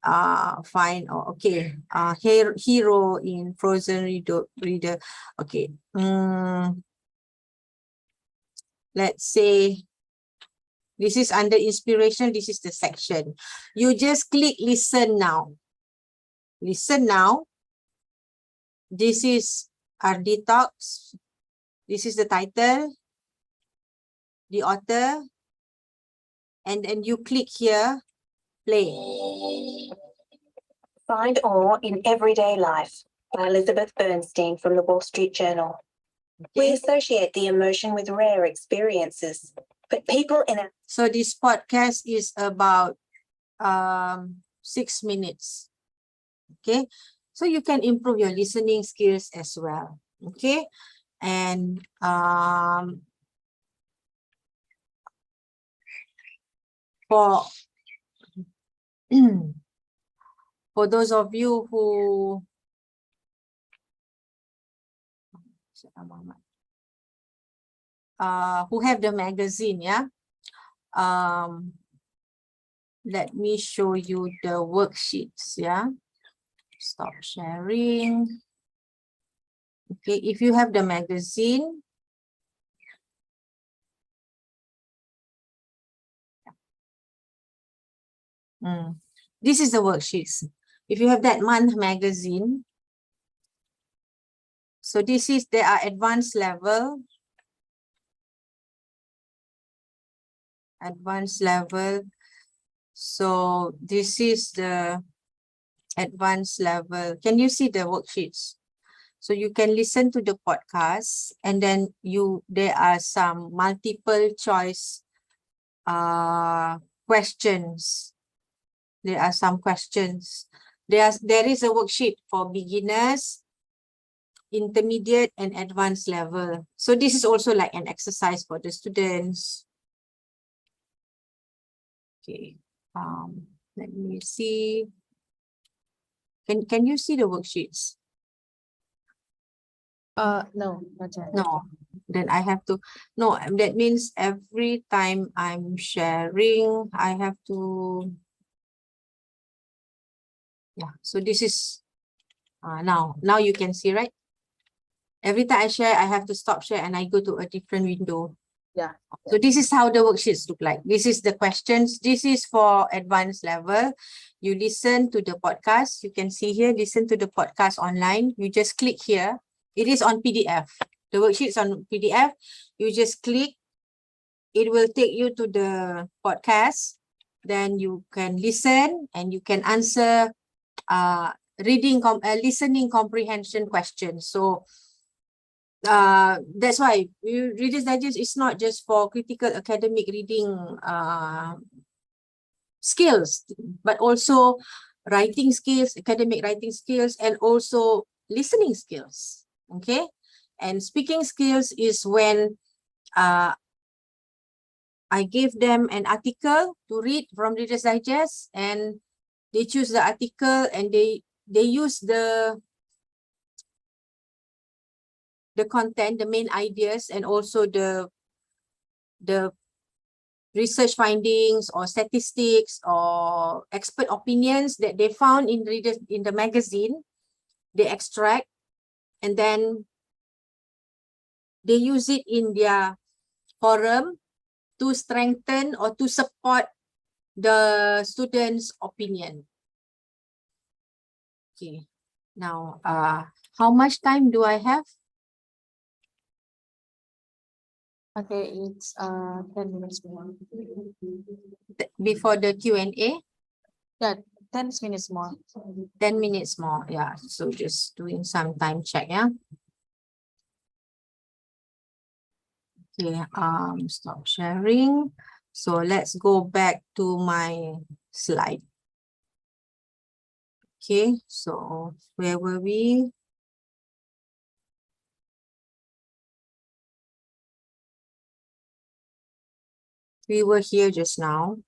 Fine. Oh, okay. Hero in Frozen Reader. Okay. Let's say this is under inspiration. This is the section. You just click listen now. Listen now. This is RD Talks. This is the title, the author, and then you click here, play. Find Awe in Everyday Life by Elizabeth Bernstein from the Wall Street Journal. We associate the emotion with rare experiences, but people in a... So this podcast is about 6 minutes. Okay, so you can improve your listening skills as well. Okay, and for those of you who have the magazine, yeah, let me show you the worksheets. Yeah, stop sharing. Okay, if you have the magazine, this is the worksheets. If you have that month magazine, so this is, there are advanced level, so this is the advanced level. Can you see the worksheets? So you can listen to the podcast, and then there are some multiple choice questions. There are some questions. There is a worksheet for beginners, intermediate, and advanced level. So this is also like an exercise for the students. Okay, let me see. Can you see the worksheets? No, not yet. No, then I have to, no, that means every time I'm sharing, I have to, yeah, so this is, now you can see, right? Every time I share, I have to stop share and I go to a different window. Yeah. So this is how the worksheets look like. This is the questions. This is for advanced level. You listen to the podcast. You can see here, listen to the podcast online. You just click here. It is on PDF. The worksheets on PDF. You just click. It will take you to the podcast. Then you can listen and you can answer listening comprehension questions. So that's why Reader's Digest is not just for critical academic reading skills, but also writing skills, academic writing skills, and also listening skills. Okay, and speaking skills is when I give them an article to read from Reader's Digest, and they choose the article and they use the content, the main ideas, and also the research findings or statistics or expert opinions that they found in the magazine. They extract and then they use it in their forum to strengthen or to support the students' opinion. Okay, now how much time do I have? Okay, it's 10 minutes more. Before the Q&A? Yeah, 10 minutes more. 10 minutes more. Yeah, so just doing some time check, yeah. Okay, stop sharing. So let's go back to my slide. Okay, so where were we? We were here just now.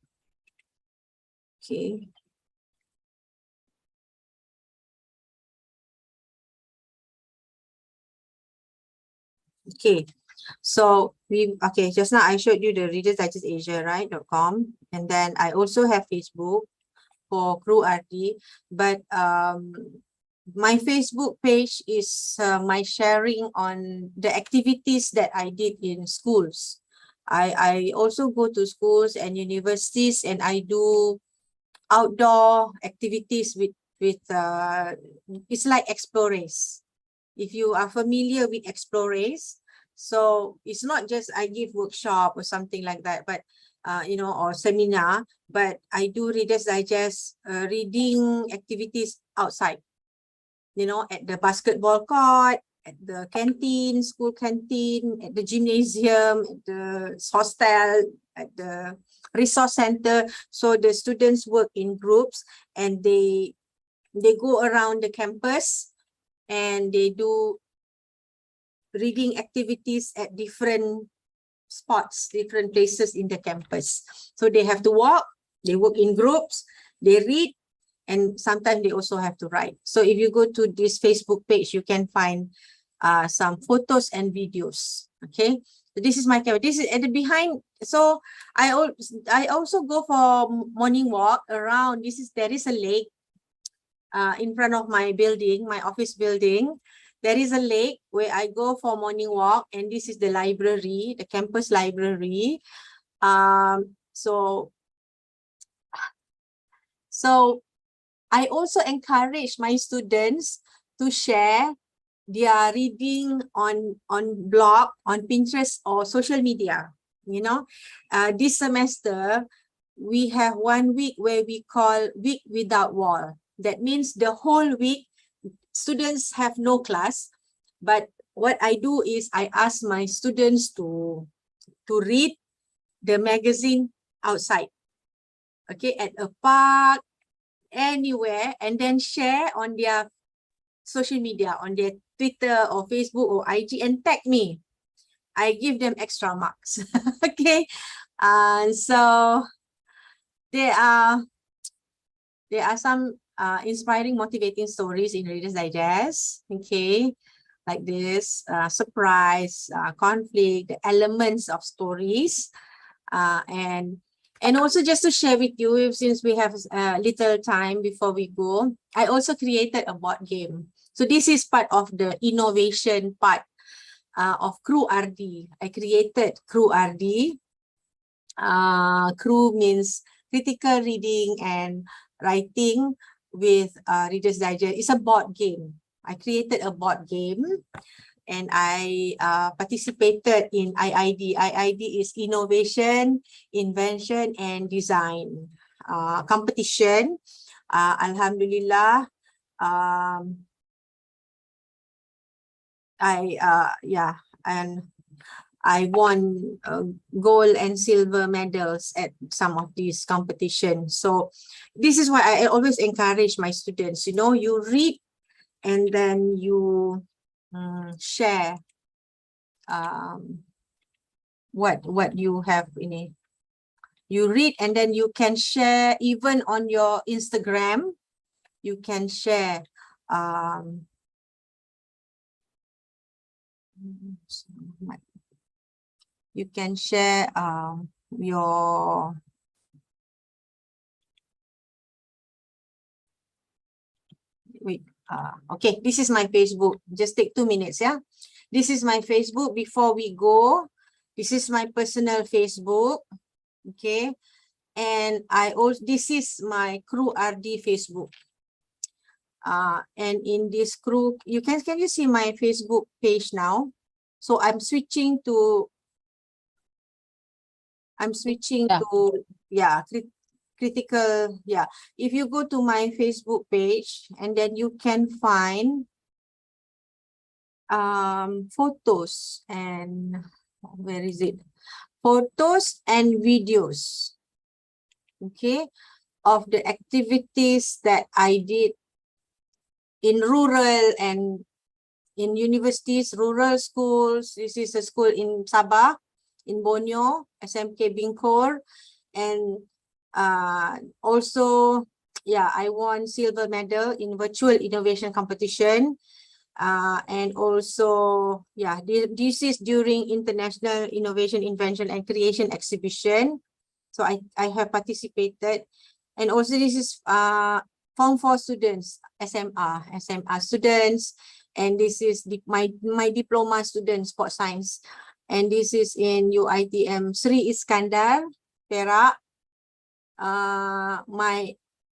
Okay. Okay, so just now I showed you the Reader's Digest Asia, right, .com, and then I also have Facebook for Crew RD, but my Facebook page is my sharing on the activities that I did in schools. I also go to schools and universities and I do outdoor activities with it's like Explorers. If you are familiar with Explorers, so it's not just I give workshop or something like that, but or seminar, but I do Reader's Digest reading activities outside, at the basketball court, at the canteen, school canteen, at the gymnasium, at the hostel, at the resource center. So the students work in groups and they go around the campus and they do reading activities at different spots, different places in the campus. So they have to walk, they work in groups, they read, and sometimes they also have to write. So if you go to this Facebook page, you can find some photos and videos. Okay, so this is my camera. This is at the behind. So I also go for morning walk around. There is a lake in front of my building, my office building. There is a lake where I go for morning walk, and this is the library, the campus library. So I also encourage my students to share their reading on blog, on Pinterest or social media. This semester we have 1 week where we call Week Without Wall. That means the whole week students have no class, but what I do is I ask my students to read the magazine outside, okay, at a park, anywhere, and then share on their social media, on their Twitter or Facebook or IG, and tag me. I give them extra marks. Okay, so there are some inspiring, motivating stories in Reader's Digest. Okay, like this, surprise, conflict, the elements of stories, and also just to share with you, since we have little time before we go, I also created a board game. So this is part of the innovation part of Crew RD. I created Crew RD. Crew means critical reading and writing with Reader's Digest. It's a board game. I created a board game and I participated in IID. IID is Innovation, Invention and Design competition. Alhamdulillah, and I won gold and silver medals at some of these competitions. So this is why I always encourage my students, you know, you read and then you share what you have in it. You read and then you can share even on your Instagram. You can share you can share your okay, this is my Facebook. Just take 2 minutes, yeah. This is my Facebook before we go. This is my personal Facebook. Okay. And I also, this is my Crew RD Facebook. And in this Crew, can you see my Facebook page now? So I'm switching to critical. Yeah. If you go to my Facebook page and then you can find photos and where is it? Photos and videos. Okay, of the activities that I did in rural and in universities, rural schools. This is a school in Sabah, in Borneo, SMK Bingkor. And also, yeah, I won silver medal in virtual innovation competition. And also, yeah, this is during International Innovation, Invention and Creation Exhibition. So I have participated. And also this is Form 4 students, SMR students. And this is my diploma students, sport science. And this is in UITM Sri Iskandar, Perak.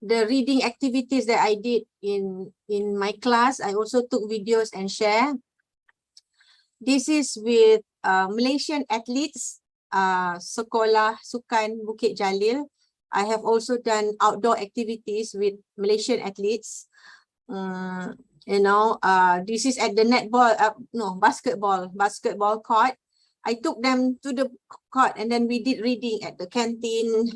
The reading activities that I did in my class, I also took videos and share. This is with Malaysian athletes, Sekolah Sukan Bukit Jalil. I have also done outdoor activities with Malaysian athletes. You know, this is at the netball, basketball court. I took them to the court and then we did reading at the canteen.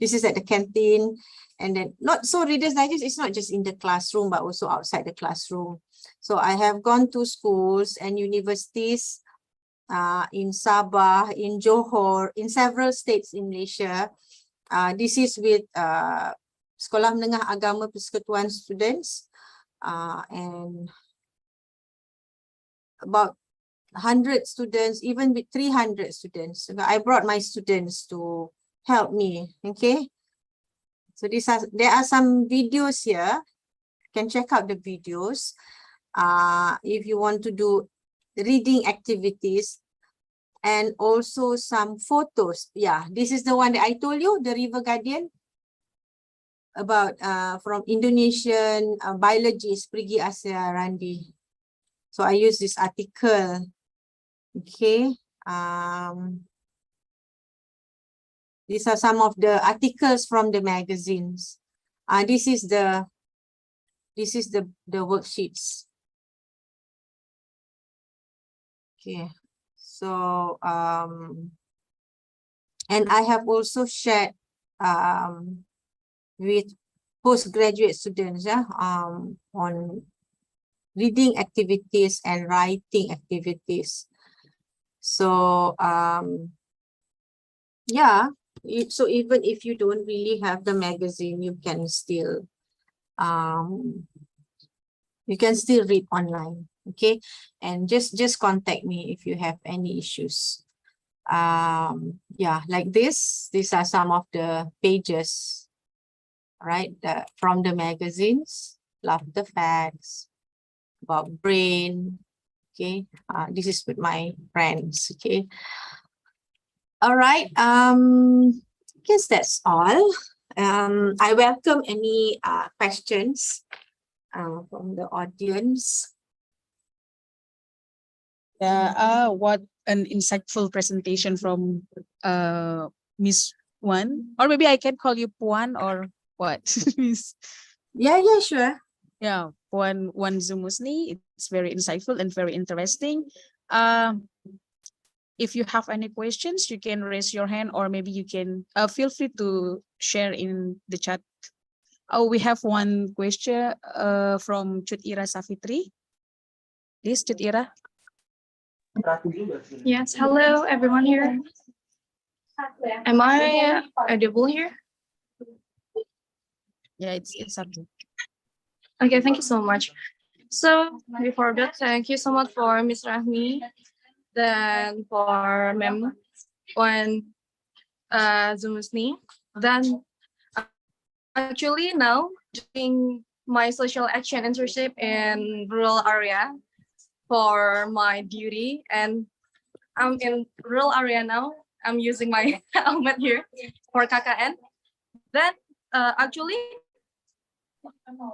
This is at the canteen. And then not so Reader's Digest, it's not just in the classroom, but also outside the classroom. So I have gone to schools and universities in Sabah, in Johor, in several states in Malaysia. This is with Sekolah Menengah Agama Persekutuan students and about 100 students, even with 300 students. I brought my students to help me, okay? So there are some videos here. You can check out the videos. If you want to do reading activities and also some photos. Yeah, this is the one that I told you, the River Guardian, about from Indonesian biologist Prigi Asia Randi. So I use this article. Okay. These are some of the articles from the magazines. This is the worksheets. Okay. So and I have also shared with postgraduate students on reading activities and writing activities. So yeah, so even if you don't really have the magazine, you can still read online. Okay, and just contact me if you have any issues. Yeah, like this. These are some of the pages, right? From the magazines. Love the facts about brain. Okay, this is with my friends. Okay. All right. Guess that's all. I welcome any questions from the audience. Yeah, what an insightful presentation from Miss Wan, or maybe I can call you Puan or what? Miss, Yeah, sure. yeah, Puan Zumusni. It's very insightful and very interesting. Um, if you have any questions, you can raise your hand, or maybe you can feel free to share in the chat. Oh, we have one question from Cut Ira Safitri. Please, Cut Ira. Yes, hello everyone here. Am I audible here? Yeah, it's up to. Okay, thank you so much. So before that, thank you so much for Ms. Rahmi, then for Mem on Zumusni. Then actually now doing my social action internship in rural area for my duty, and I'm in rural area now. I'm using my helmet here for KKN. Then actually,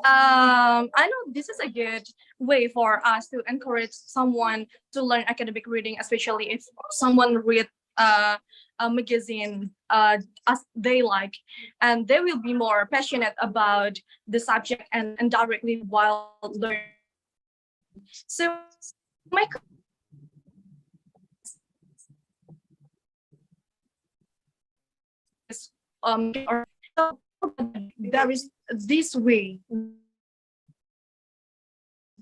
I know this is a good way for us to encourage someone to learn academic reading, especially if someone read a magazine as they like, and they will be more passionate about the subject and directly while learning. So my or there is this way.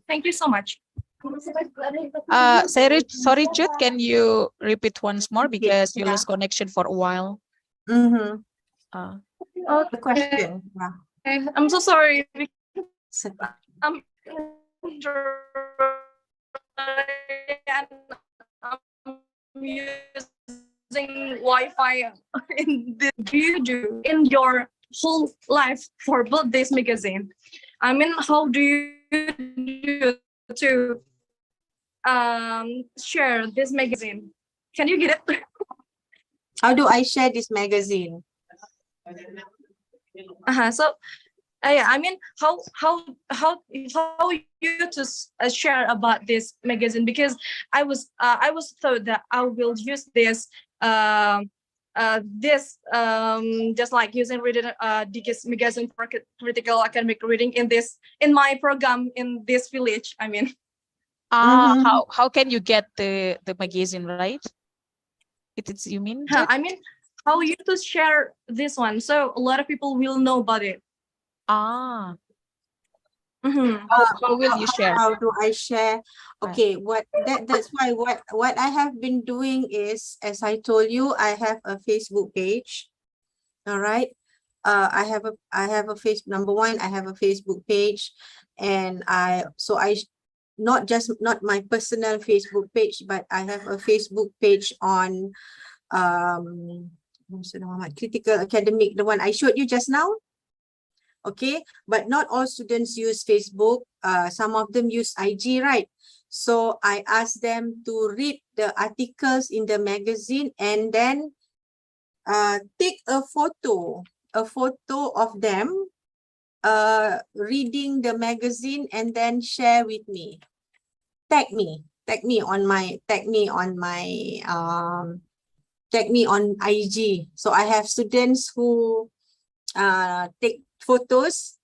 Thank you so much. Sorry, Chut, can you repeat once more because you lost connection for a while? Mm-hmm. Okay. The question. Yeah. I'm so sorry. So- I'm using Wi-Fi in the you do in your whole life for both this magazine. I mean, how do you do to share this magazine? Can you get it? How do I share this magazine? So yeah, I mean, how you to share about this magazine, because I was thought that I will use this just like using reading this magazine for critical academic reading in my program in this village. I mean, How can you get the magazine, right? It's you mean? Chut? I mean, how you to share this one so a lot of people will know about it. How will you share? How do I share? Okay, that's why what I have been doing is, as I told you, I have a Facebook page. All right. I have a Facebook, number one, I have a Facebook page, and not my personal Facebook page, but I have a Facebook page on critical academic, the one I showed you just now. Okay, but not all students use Facebook. Some of them use IG, right? So I asked them to read the articles in the magazine and then take a photo of them reading the magazine and then share with me. Tag me on IG. So I have students who take photos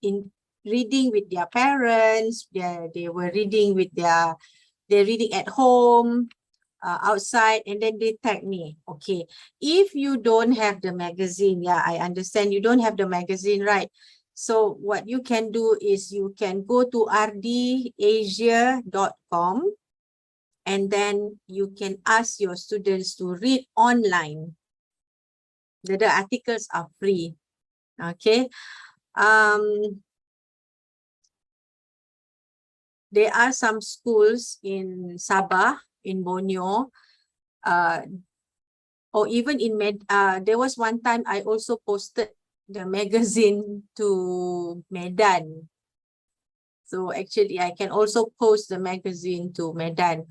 in reading with their parents. They were reading with they're reading at home, outside, and then they tag me. Okay, if you don't have the magazine, yeah, I understand you don't have the magazine, right? So what you can do is you can go to rdasia.com and then you can ask your students to read online. The articles are free. Okay. there are some schools in Sabah, in Borneo, or even in there was one time I also posted the magazine to Medan. So actually, I can also post the magazine to Medan.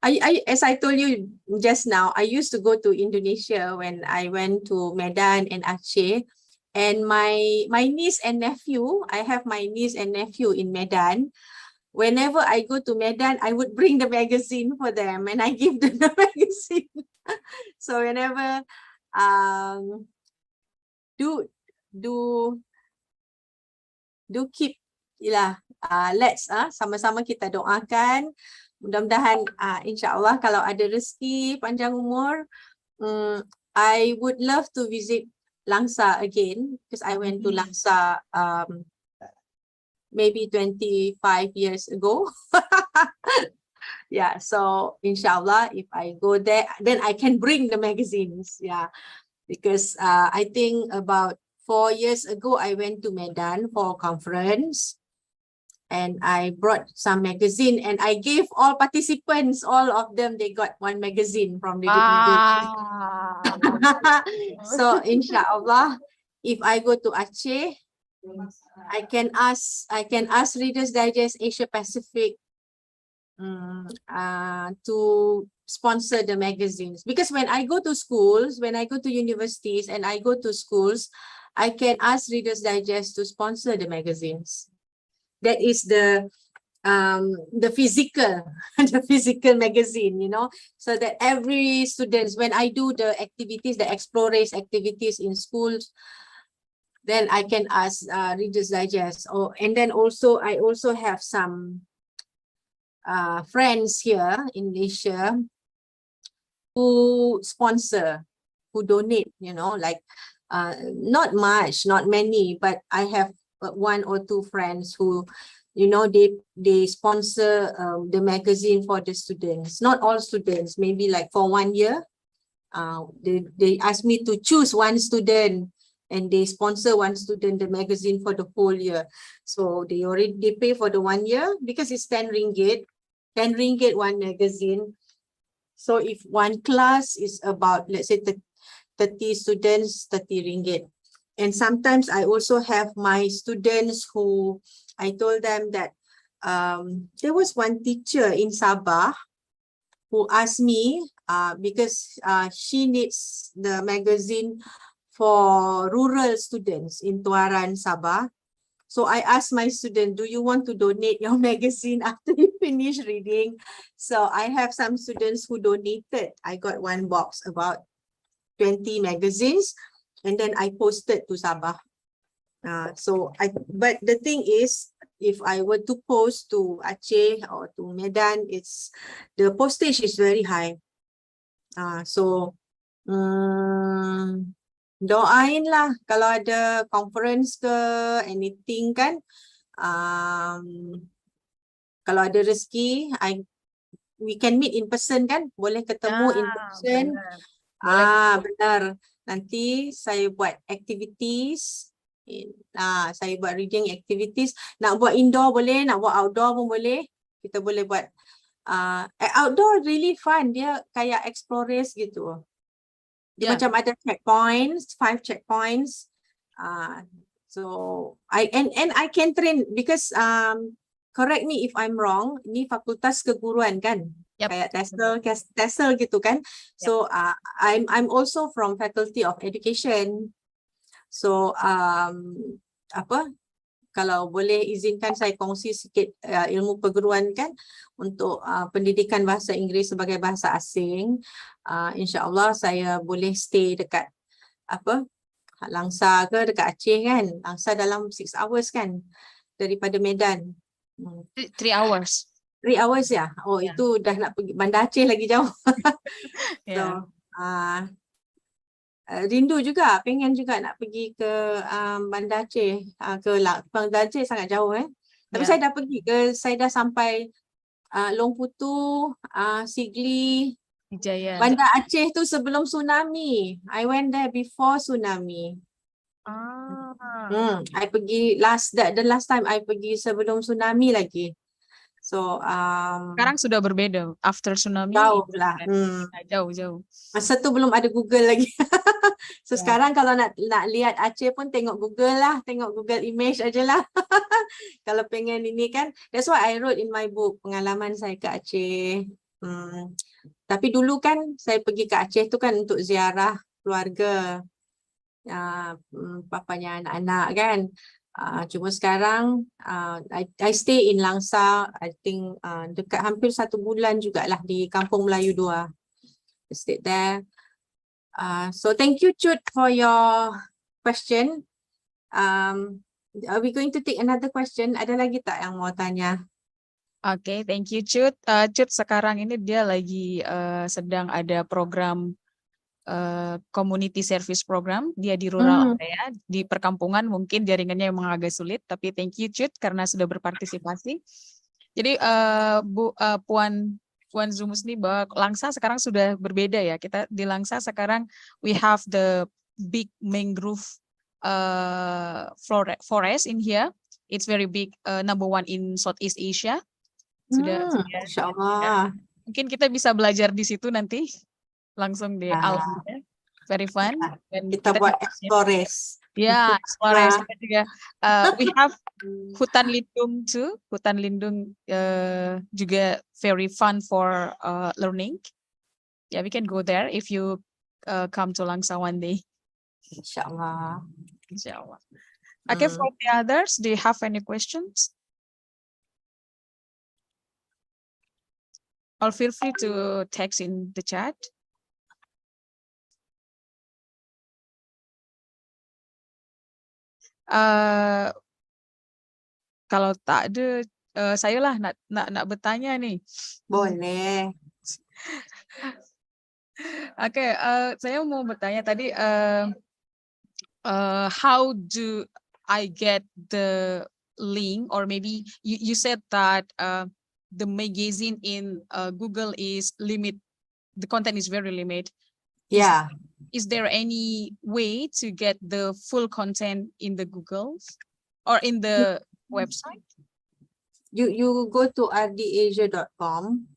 As I told you just now, I used to go to Indonesia when I went to Medan and Aceh. And my niece and nephew, I have my niece and nephew in Medan. Whenever I go to Medan, I would bring the magazine for them and I give them the magazine. So whenever do keep let's sama-sama kita doakan, mudah-mudahan insya-Allah kalau ada rezeki panjang umur, I would love to visit Langsa again because I went to Langsa maybe 25 years ago. Yeah, so inshallah if I go there, then I can bring the magazines. Yeah, because I think about 4 years ago I went to Medan for a conference and I brought some magazine and I gave all participants, all of them, they got one magazine from the So inshallah if I go to Aceh, I can ask Reader's Digest Asia Pacific to sponsor the magazines, because when I go to schools, when I go to universities and I go to schools, I can ask Reader's Digest to sponsor the magazines. That is the physical the physical magazine, you know, so that every students, when I do the activities, the explorers activities in schools, then I can ask Reader's Digest. And then also I also have some friends here in Malaysia who sponsor, who donate, you know, like not much, not many, but I have 1 or 2 friends who, you know, they sponsor the magazine for the students. Not all students, maybe like for 1 year. They asked me to choose 1 student and they sponsor 1 student the magazine for the whole year. So they pay for the 1 year because it's 10 ringgit. 10 ringgit 1 magazine. So if 1 class is about, let's say 30 students, 30 ringgit. And sometimes I also have my students who I told them that there was one teacher in Sabah who asked me because she needs the magazine for rural students in Tuaran, Sabah. So I asked my student, do you want to donate your magazine after you finish reading? So I have some students who donated. I got 1 box, about 20 magazines, and then I posted to Sabah. But the thing is, if I were to post to Aceh or to Medan, the postage is very high. Doain lah kalau ada conference ke anything kan, kalau ada rezeki we can meet in person kan, boleh ketemu in person. Benar, nanti saya buat activities, saya buat reading activities, nak buat indoor boleh, nak buat outdoor pun boleh. Kita boleh buat outdoor really fun, dia kayak explorers gitu. Dia macam ada checkpoints, 5 checkpoints. So I can train because correct me if I'm wrong, ni fakultas keguruan kan? Kayak TESOL gitu kan? So I'm also from Faculty of Education. So kalau boleh izinkan saya kongsi sikit ilmu perguruan kan untuk pendidikan bahasa Inggeris sebagai bahasa asing. InsyaAllah saya boleh stay dekat Langsa ke dekat Aceh kan. Langsa dalam 6 hours kan daripada Medan. 3 hours. 3 hours ya? Itu dah nak pergi Bandar Aceh lagi jauh. So, rindu juga, pengen juga nak pergi ke Bandar Aceh. Bandar Aceh sangat jauh Tapi saya dah pergi saya dah sampai Long Putu, Sigli, Jaya. Bandar Aceh tu sebelum tsunami. I went there before tsunami. I pergi the last time I pergi sebelum tsunami lagi. So Sekarang sudah berbeda after tsunami. jauh lah. Jauh. Masa tu belum ada Google lagi. So Ya. sekarang kalau nak lihat Aceh pun tengok Google lah, tengok Google Image aja lah. Kalau pengen ini kan, that's why I wrote in my book pengalaman saya ke Aceh. Tapi dulu kan saya pergi ke Aceh tu kan untuk ziarah keluarga, papanya anak-anak kan. Cuma sekarang I stay in Langsa, I think dekat hampir 1 bulan jugalah di Kampung Melayu 2. I stayed there. So thank you, Chut, for your question. Are we going to take another question? Ada lagi tak yang mau tanya? Oke, thank you Cut. Cut sekarang ini dia lagi sedang ada program community service program. Dia di rural area, di perkampungan mungkin jaringannya emang agak sulit. Tapi thank you Cut karena sudah berpartisipasi. Jadi Puan Zumusni bahwa Langsa sekarang sudah berbeda ya. Kita di Langsa sekarang we have the big mangrove forest in here. It's very big, number 1 in Southeast Asia. Sudah. Masya Allah. Mungkin kita bisa belajar di situ nanti langsung di alamnya. Very fun. Dan Kita buat explores. Ya, explorasi juga. We have hutan lindung too. Hutan lindung juga very fun for learning. Yeah, we can go there if you come to Langsa one day. InsyaAllah. Inshallah. Okay, for the others, do you have any questions? Or feel free to text in the chat. Kalau tak ada, saya lah nak bertanya nih. Boleh. Oke, saya mau bertanya tadi, how do I get the link, or maybe you said that the magazine in Google is limit, the content is very limited. Yeah. Is there any way to get the full content in the Google or in the website? You go to rdasia.com.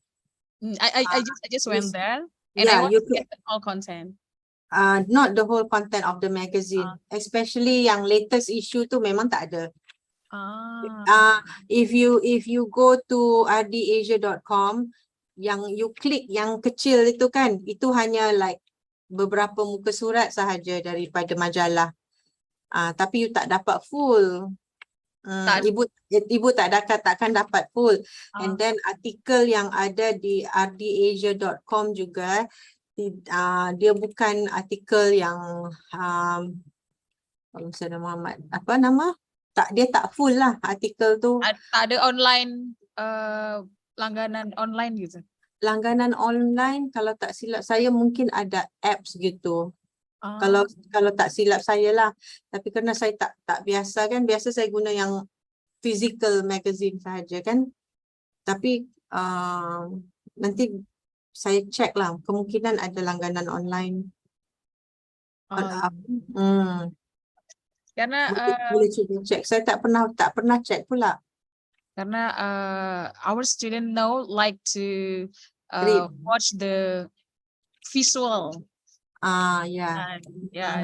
I just went there and I want to get the whole content. Not the whole content of the magazine, especially yang latest issue tu memang tak ada. If you go to rdasia.com, yang you klik yang kecil itu kan, itu hanya like beberapa muka surat sahaja daripada majalah. Tapi you tak dapat full. Ibu takkan dapat full. And then artikel yang ada di rdasia.com juga, dia bukan artikel yang Saudara Muhammad, apa nama? Dia tak full lah artikel tu. Tak ada online, langganan online gitu. Langganan online kalau tak silap saya mungkin ada apps gitu. Kalau tak silap saya lah. Tapi kerana saya tak biasa kan, biasa saya guna yang physical magazine sahaja kan. Tapi nanti saya check lah, kemungkinan ada langganan online. Karena boleh cuba check. Saya tak pernah check pula. Karena our student now like to watch the visual. Ya.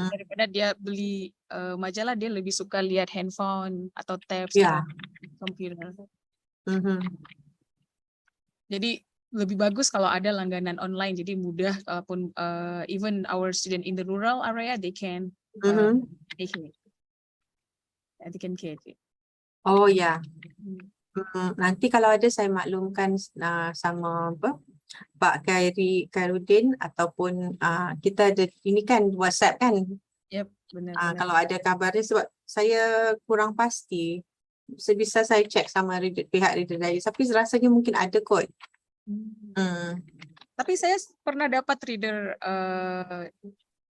Daripada dia beli majalah, dia lebih suka lihat handphone atau tabs komputer. Jadi lebih bagus kalau ada langganan online, jadi mudah kalaupun even our student in the rural area they can take it. They can get it. Oh ya. Nanti kalau ada saya maklumkan sama Pak Khairuddin ataupun kita ada ini kan WhatsApp kan. Yep, benar. Kalau ada kabarnya, sebab saya kurang pasti. Sebisa saya cek sama pihak Reader Digest, tapi rasanya mungkin ada kot. Tapi saya pernah dapat reader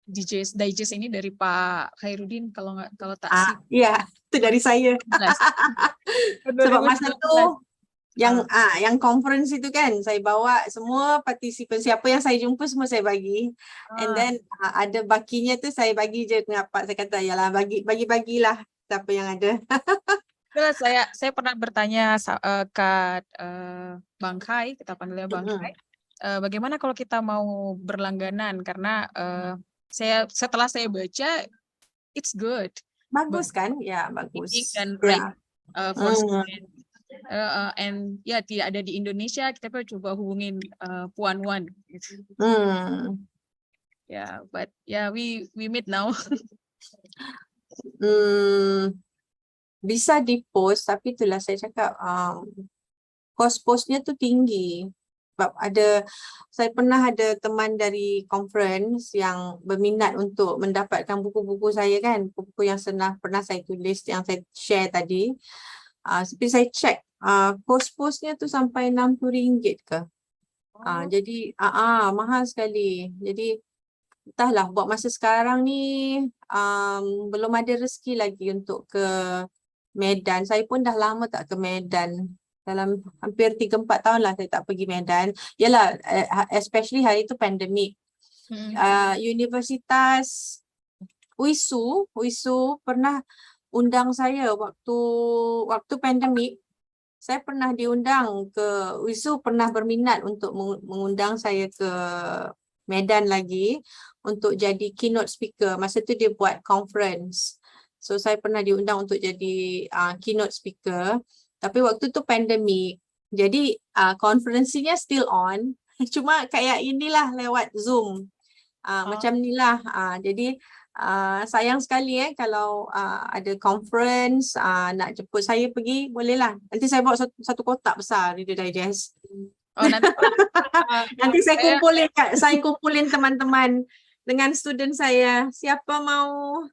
digest ini dari Pak Khairuddin, kalau tak sih. Iya, itu dari saya. Sebab masa tu yang conference itu kan, saya bawa semua partisipan, siapa yang saya jumpa semua saya bagi. And then ada bakinya tu saya bagi je dengan Pak, saya kata yalah bagilah siapa yang ada. Terus saya pernah bertanya ke Bang Kai, kita panggilnya Bang Kai. Bagaimana kalau kita mau berlangganan? Karena setelah saya baca, it's good. Bagus kan? Ya, bagus. Speaking dan Ya. write for Hmm. student. And ya tidak ada di Indonesia, kita coba hubungin Puan Wan. Gitu. Yeah, but yeah, we meet now. Bisa di-post, tapi itulah saya cakap cost postnya tu tinggi. Sebab saya pernah ada teman dari conference yang berminat untuk mendapatkan buku-buku saya kan, buku-buku yang pernah saya tulis, yang saya share tadi. Tapi saya check, cost postnya tu sampai RM60 ke. Jadi mahal sekali. Jadi entahlah, buat masa sekarang ni belum ada rezeki lagi untuk ke Medan. Saya pun dah lama tak ke Medan. Dalam hampir 3-4 tahun lah saya tak pergi Medan. Yalah, especially hari itu pandemik. Universitas UISU pernah undang saya waktu pandemik. Saya pernah diundang ke UISU, pernah berminat untuk mengundang saya ke Medan lagi untuk jadi keynote speaker. Masa tu dia buat conference. So saya pernah diundang untuk jadi keynote speaker. Tapi waktu tu pandemik. Jadi konferensinya still on. Cuma kayak inilah lewat Zoom. Macam inilah. Jadi sayang sekali kalau ada conference nak jemput saya pergi, bolehlah. Nanti saya bawa satu kotak besar Reader Digest. Oh, nanti Nanti saya kumpulin teman-teman dengan student saya. Siapa mau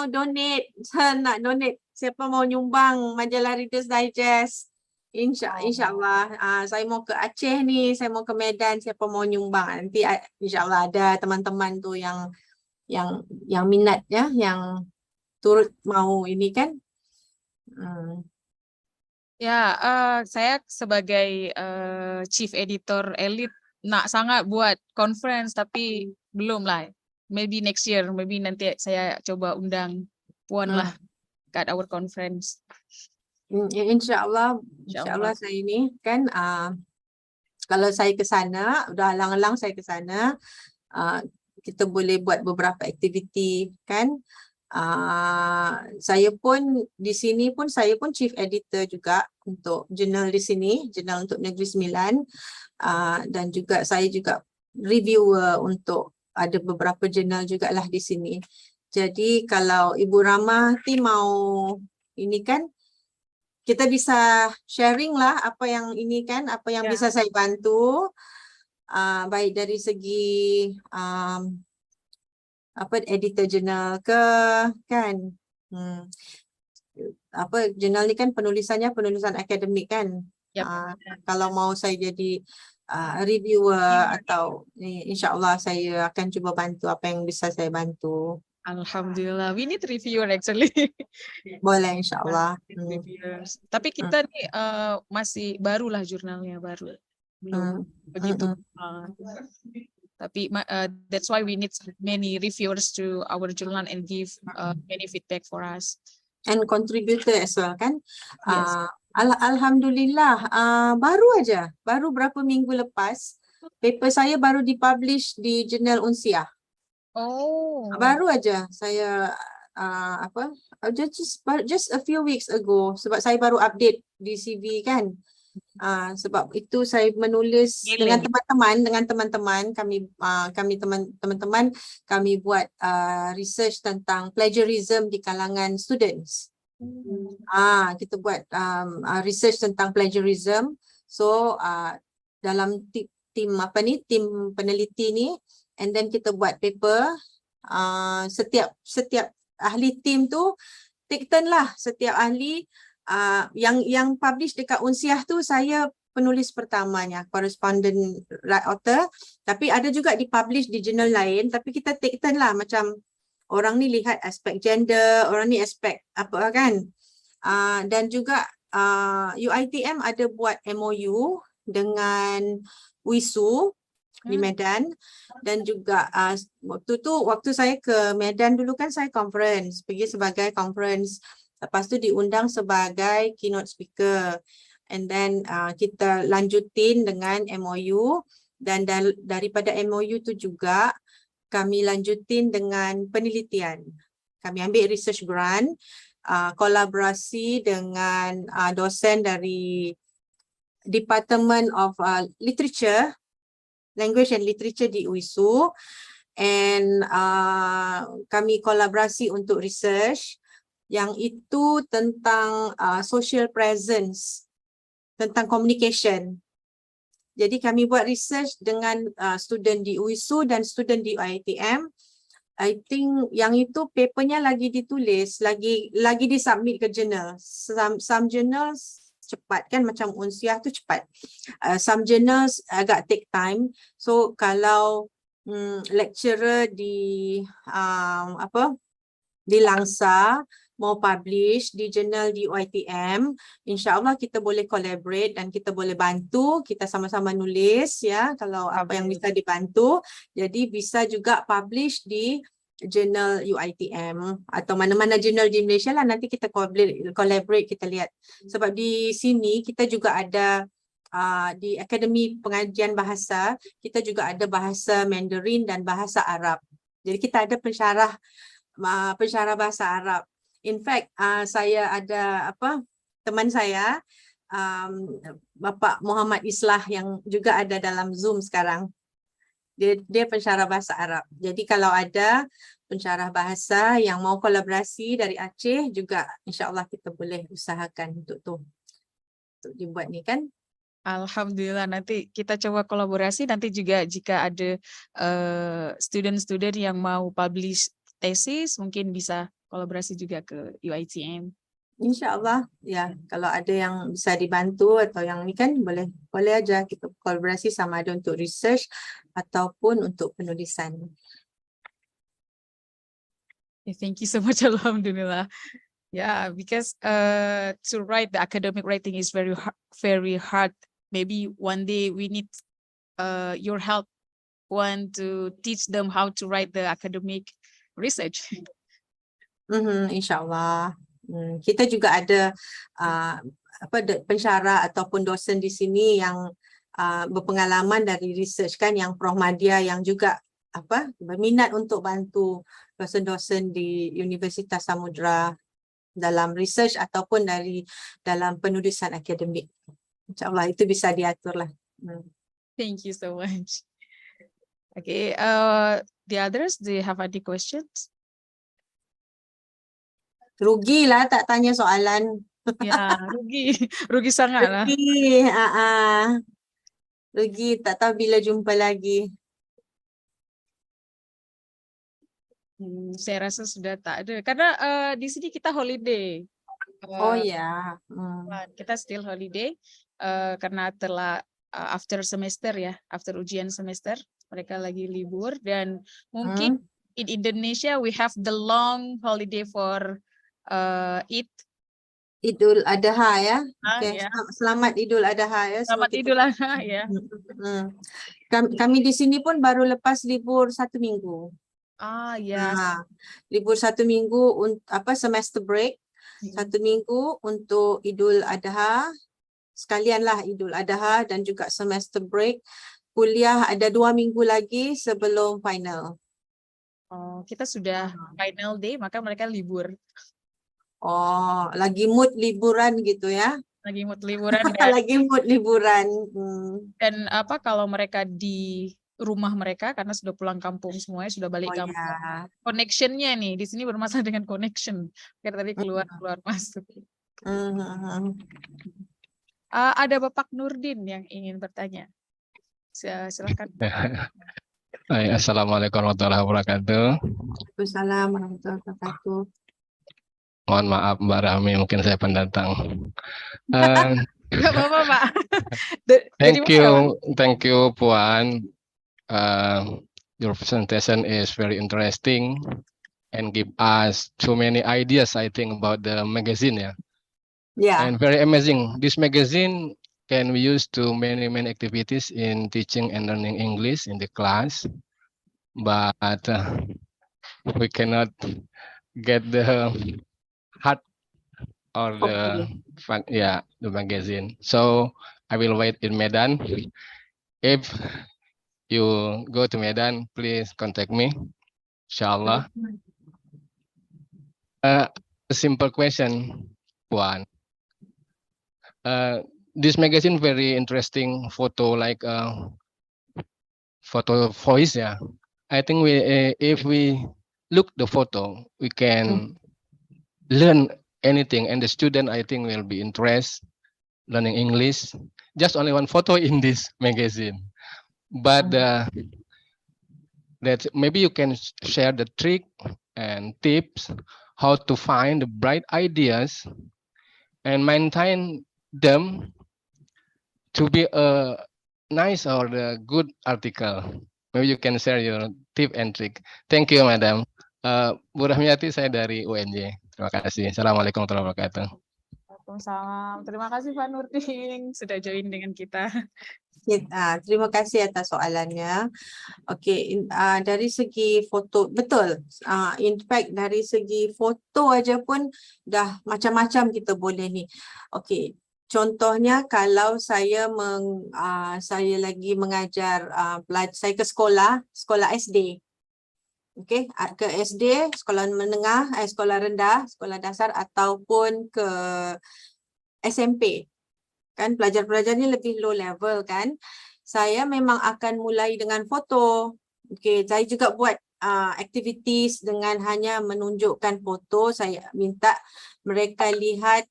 donate, nak donate, siapa mau nyumbang majalah Reader's Digest. InsyaAllah saya mau ke Aceh ni, saya mau ke Medan, siapa mau nyumbang. Nanti insyaAllah ada teman-teman tu yang minat ya, yang turut mau ini kan. Ya, saya sebagai chief editor Elite nak sangat buat conference tapi belum lah. Maybe next year, maybe nanti saya coba undang Puan lah kat our conference. InsyaAllah saya ini kan kalau saya ke sana, udah alang-alang saya ke sana, kita boleh buat beberapa aktiviti kan. Saya pun di sini pun saya pun chief editor juga untuk jurnal di sini, jurnal untuk Negeri Sembilan, dan juga saya juga reviewer untuk ada beberapa jurnal jugalah di sini. Jadi kalau Ibu Rahmati mau ini kan, kita bisa sharing lah apa yang ini kan, apa yang bisa saya bantu, baik dari segi editor jurnal ke kan, jurnal ni kan penulisan akademik kan. Kalau mau saya jadi reviewer atau insyaAllah saya akan cuba bantu apa yang bisa saya bantu. Alhamdulillah, we need reviewer actually. Boleh insyaAllah. Reviewers. Tapi kita nih masih barulah jurnalnya, baru. Belum begitu. Tapi that's why we need many reviewers to our journal and give many feedback for us. And contributor as well kan. Yes. Alhamdulillah, baru berapa minggu lepas paper saya baru dipublish di jurnal Unsiah. Oh. Baru aja saya just a few weeks ago, sebab saya baru update di CV kan. Sebab itu saya menulis dengan teman-teman kami buat research tentang plagiarism di kalangan students. Kita buat research tentang plagiarism. So dalam tim peneliti ni, and then kita buat paper. Setiap ahli tim tu take turn lah. Setiap ahli yang publish dekat Unsiah tu saya penulis pertamanya, correspondent author. Tapi ada juga dipublish di jurnal lain, tapi kita take turn lah, macam orang ni lihat aspek gender, orang ni aspek apa kan. Dan juga UiTM ada buat MOU dengan UISU di Medan, dan juga waktu saya ke Medan dulu kan saya pergi sebagai conference Lepas tu diundang sebagai keynote speaker. And then kita lanjutin dengan MOU dan daripada MOU tu juga kami lanjutin dengan penelitian. Kami ambil research grant, kolaborasi dengan dosen dari Department of Literature, Language and Literature di UISU, and kami kolaborasi untuk research yang itu tentang social presence, tentang communication. Jadi kami buat research dengan student di UISU dan student di UiTM. I think yang itu papernya lagi ditulis, lagi disubmit ke journal. Some journals cepat kan, macam Unsiah tu cepat. Some journals agak take time. So kalau lecturer di di Langsa mau publish di jurnal di UiTM, insyaAllah kita boleh collaborate dan kita boleh bantu, kita sama-sama nulis ya, kalau apa yang bisa dibantu. Jadi bisa juga publish di jurnal UiTM atau mana-mana jurnal di Malaysia lah, nanti kita collaborate, kita lihat. Sebab di sini kita juga ada di Akademi Pengajian Bahasa, kita juga ada bahasa Mandarin dan bahasa Arab. Jadi kita ada pensyarah bahasa Arab. In fact, saya ada teman saya, Bapak Muhammad Islah yang juga ada dalam Zoom sekarang. Dia pensyarah bahasa Arab. Jadi kalau ada pensyarah bahasa yang mau kolaborasi dari Aceh juga, insyaAllah kita boleh usahakan untuk dibuat ni kan. Alhamdulillah, nanti kita coba kolaborasi. Nanti juga jika ada student-student yang mau publish tesis, mungkin bisa kolaborasi juga ke UiTM. InsyaAllah ya, kalau ada yang bisa dibantu atau yang ni kan boleh aja kita kolaborasi, sama ada untuk research ataupun untuk penulisan. Thank you so much. Alhamdulillah. Yeah, because to write the academic writing is very hard. Maybe one day we need your help, to teach them how to write the academic research. InsyaAllah. Kita juga ada pensyarah ataupun dosen di sini yang berpengalaman dari research kan, yang Prof Madia yang juga berminat untuk bantu dosen-dosen di Universitas Samudra dalam research ataupun dalam penulisan akademik. InsyaAllah itu bisa diatur lah. Thank you so much. Okay, the others, do you have any questions? Rugilah tak tanya soalan. Ya, rugi sangat lah. Rugi, tak tahu bila jumpa lagi. Saya rasa sudah tak ada, karena di sini kita holiday. Oh ya. Kita still holiday karena telah after semester ya, after ujian semester mereka lagi libur, dan mungkin in Indonesia we have the long holiday for Idul Adha ya. Okay. Ya. Selamat Idul Adha ya. Selamat Idul Adha ya. Kami di sini pun baru lepas libur 1 minggu. Ya. Libur 1 minggu semester break. 1 minggu untuk Idul Adha. Sekalianlah Idul Adha dan juga semester break. Kuliah ada 2 minggu lagi sebelum final. Kita sudah final day, maka mereka libur. Oh, lagi mood liburan gitu ya? Lagi mood liburan. Lagi mood liburan. Dan kalau mereka di rumah mereka karena sudah pulang kampung semuanya, sudah balik kampung. Ya. Connectionnya nih di sini bermasalah dengan connection. Karena tadi keluar masuk. Ada Bapak Nurdin yang ingin bertanya. Silakan. Assalamualaikum warahmatullahi wabarakatuh. Waalaikumsalam warahmatullahi wabarakatuh. Mohon maaf Mbak Rahmi, mungkin saya pendatang. Gak apa-apa Pak. Thank you Puan. Your presentation is very interesting and give us so many ideas, I think, about the magazine. Yeah. And very amazing. This magazine can be used to many activities in teaching and learning English in the class, but we cannot get the or the magazine. So I will wait in Medan. If you go to Medan, please contact me, inshallah. A simple question, Puan. This magazine very interesting photo, like photo voice, yeah. I think if we look the photo, we can learn anything, and the student, I think, will be interested learning English. Just only one photo in this magazine, but that maybe you can share the trick and tips how to find the bright ideas and maintain them to be a nice or a good article. Maybe you can share your tip and trick. Thank you, Madam. Bu Rahmiati, saya dari UNJ. Terima kasih. Assalamualaikum warahmatullahi wabarakatuh. Waalaikumsalam. Terima kasih Pak Nurdin sudah join dengan kita. Terima kasih atas soalannya. Okey, dari segi foto, betul. In fact, dari segi foto aja pun dah macam-macam kita boleh ni. Okey, contohnya kalau saya saya lagi mengajar, saya ke sekolah SD. Okey, ke SD, sekolah menengah, sekolah rendah, sekolah dasar ataupun ke SMP. Kan pelajar-pelajar ni lebih low level kan. Saya memang akan mulai dengan foto. Okey, saya juga buat activities dengan hanya menunjukkan foto. Saya minta mereka lihat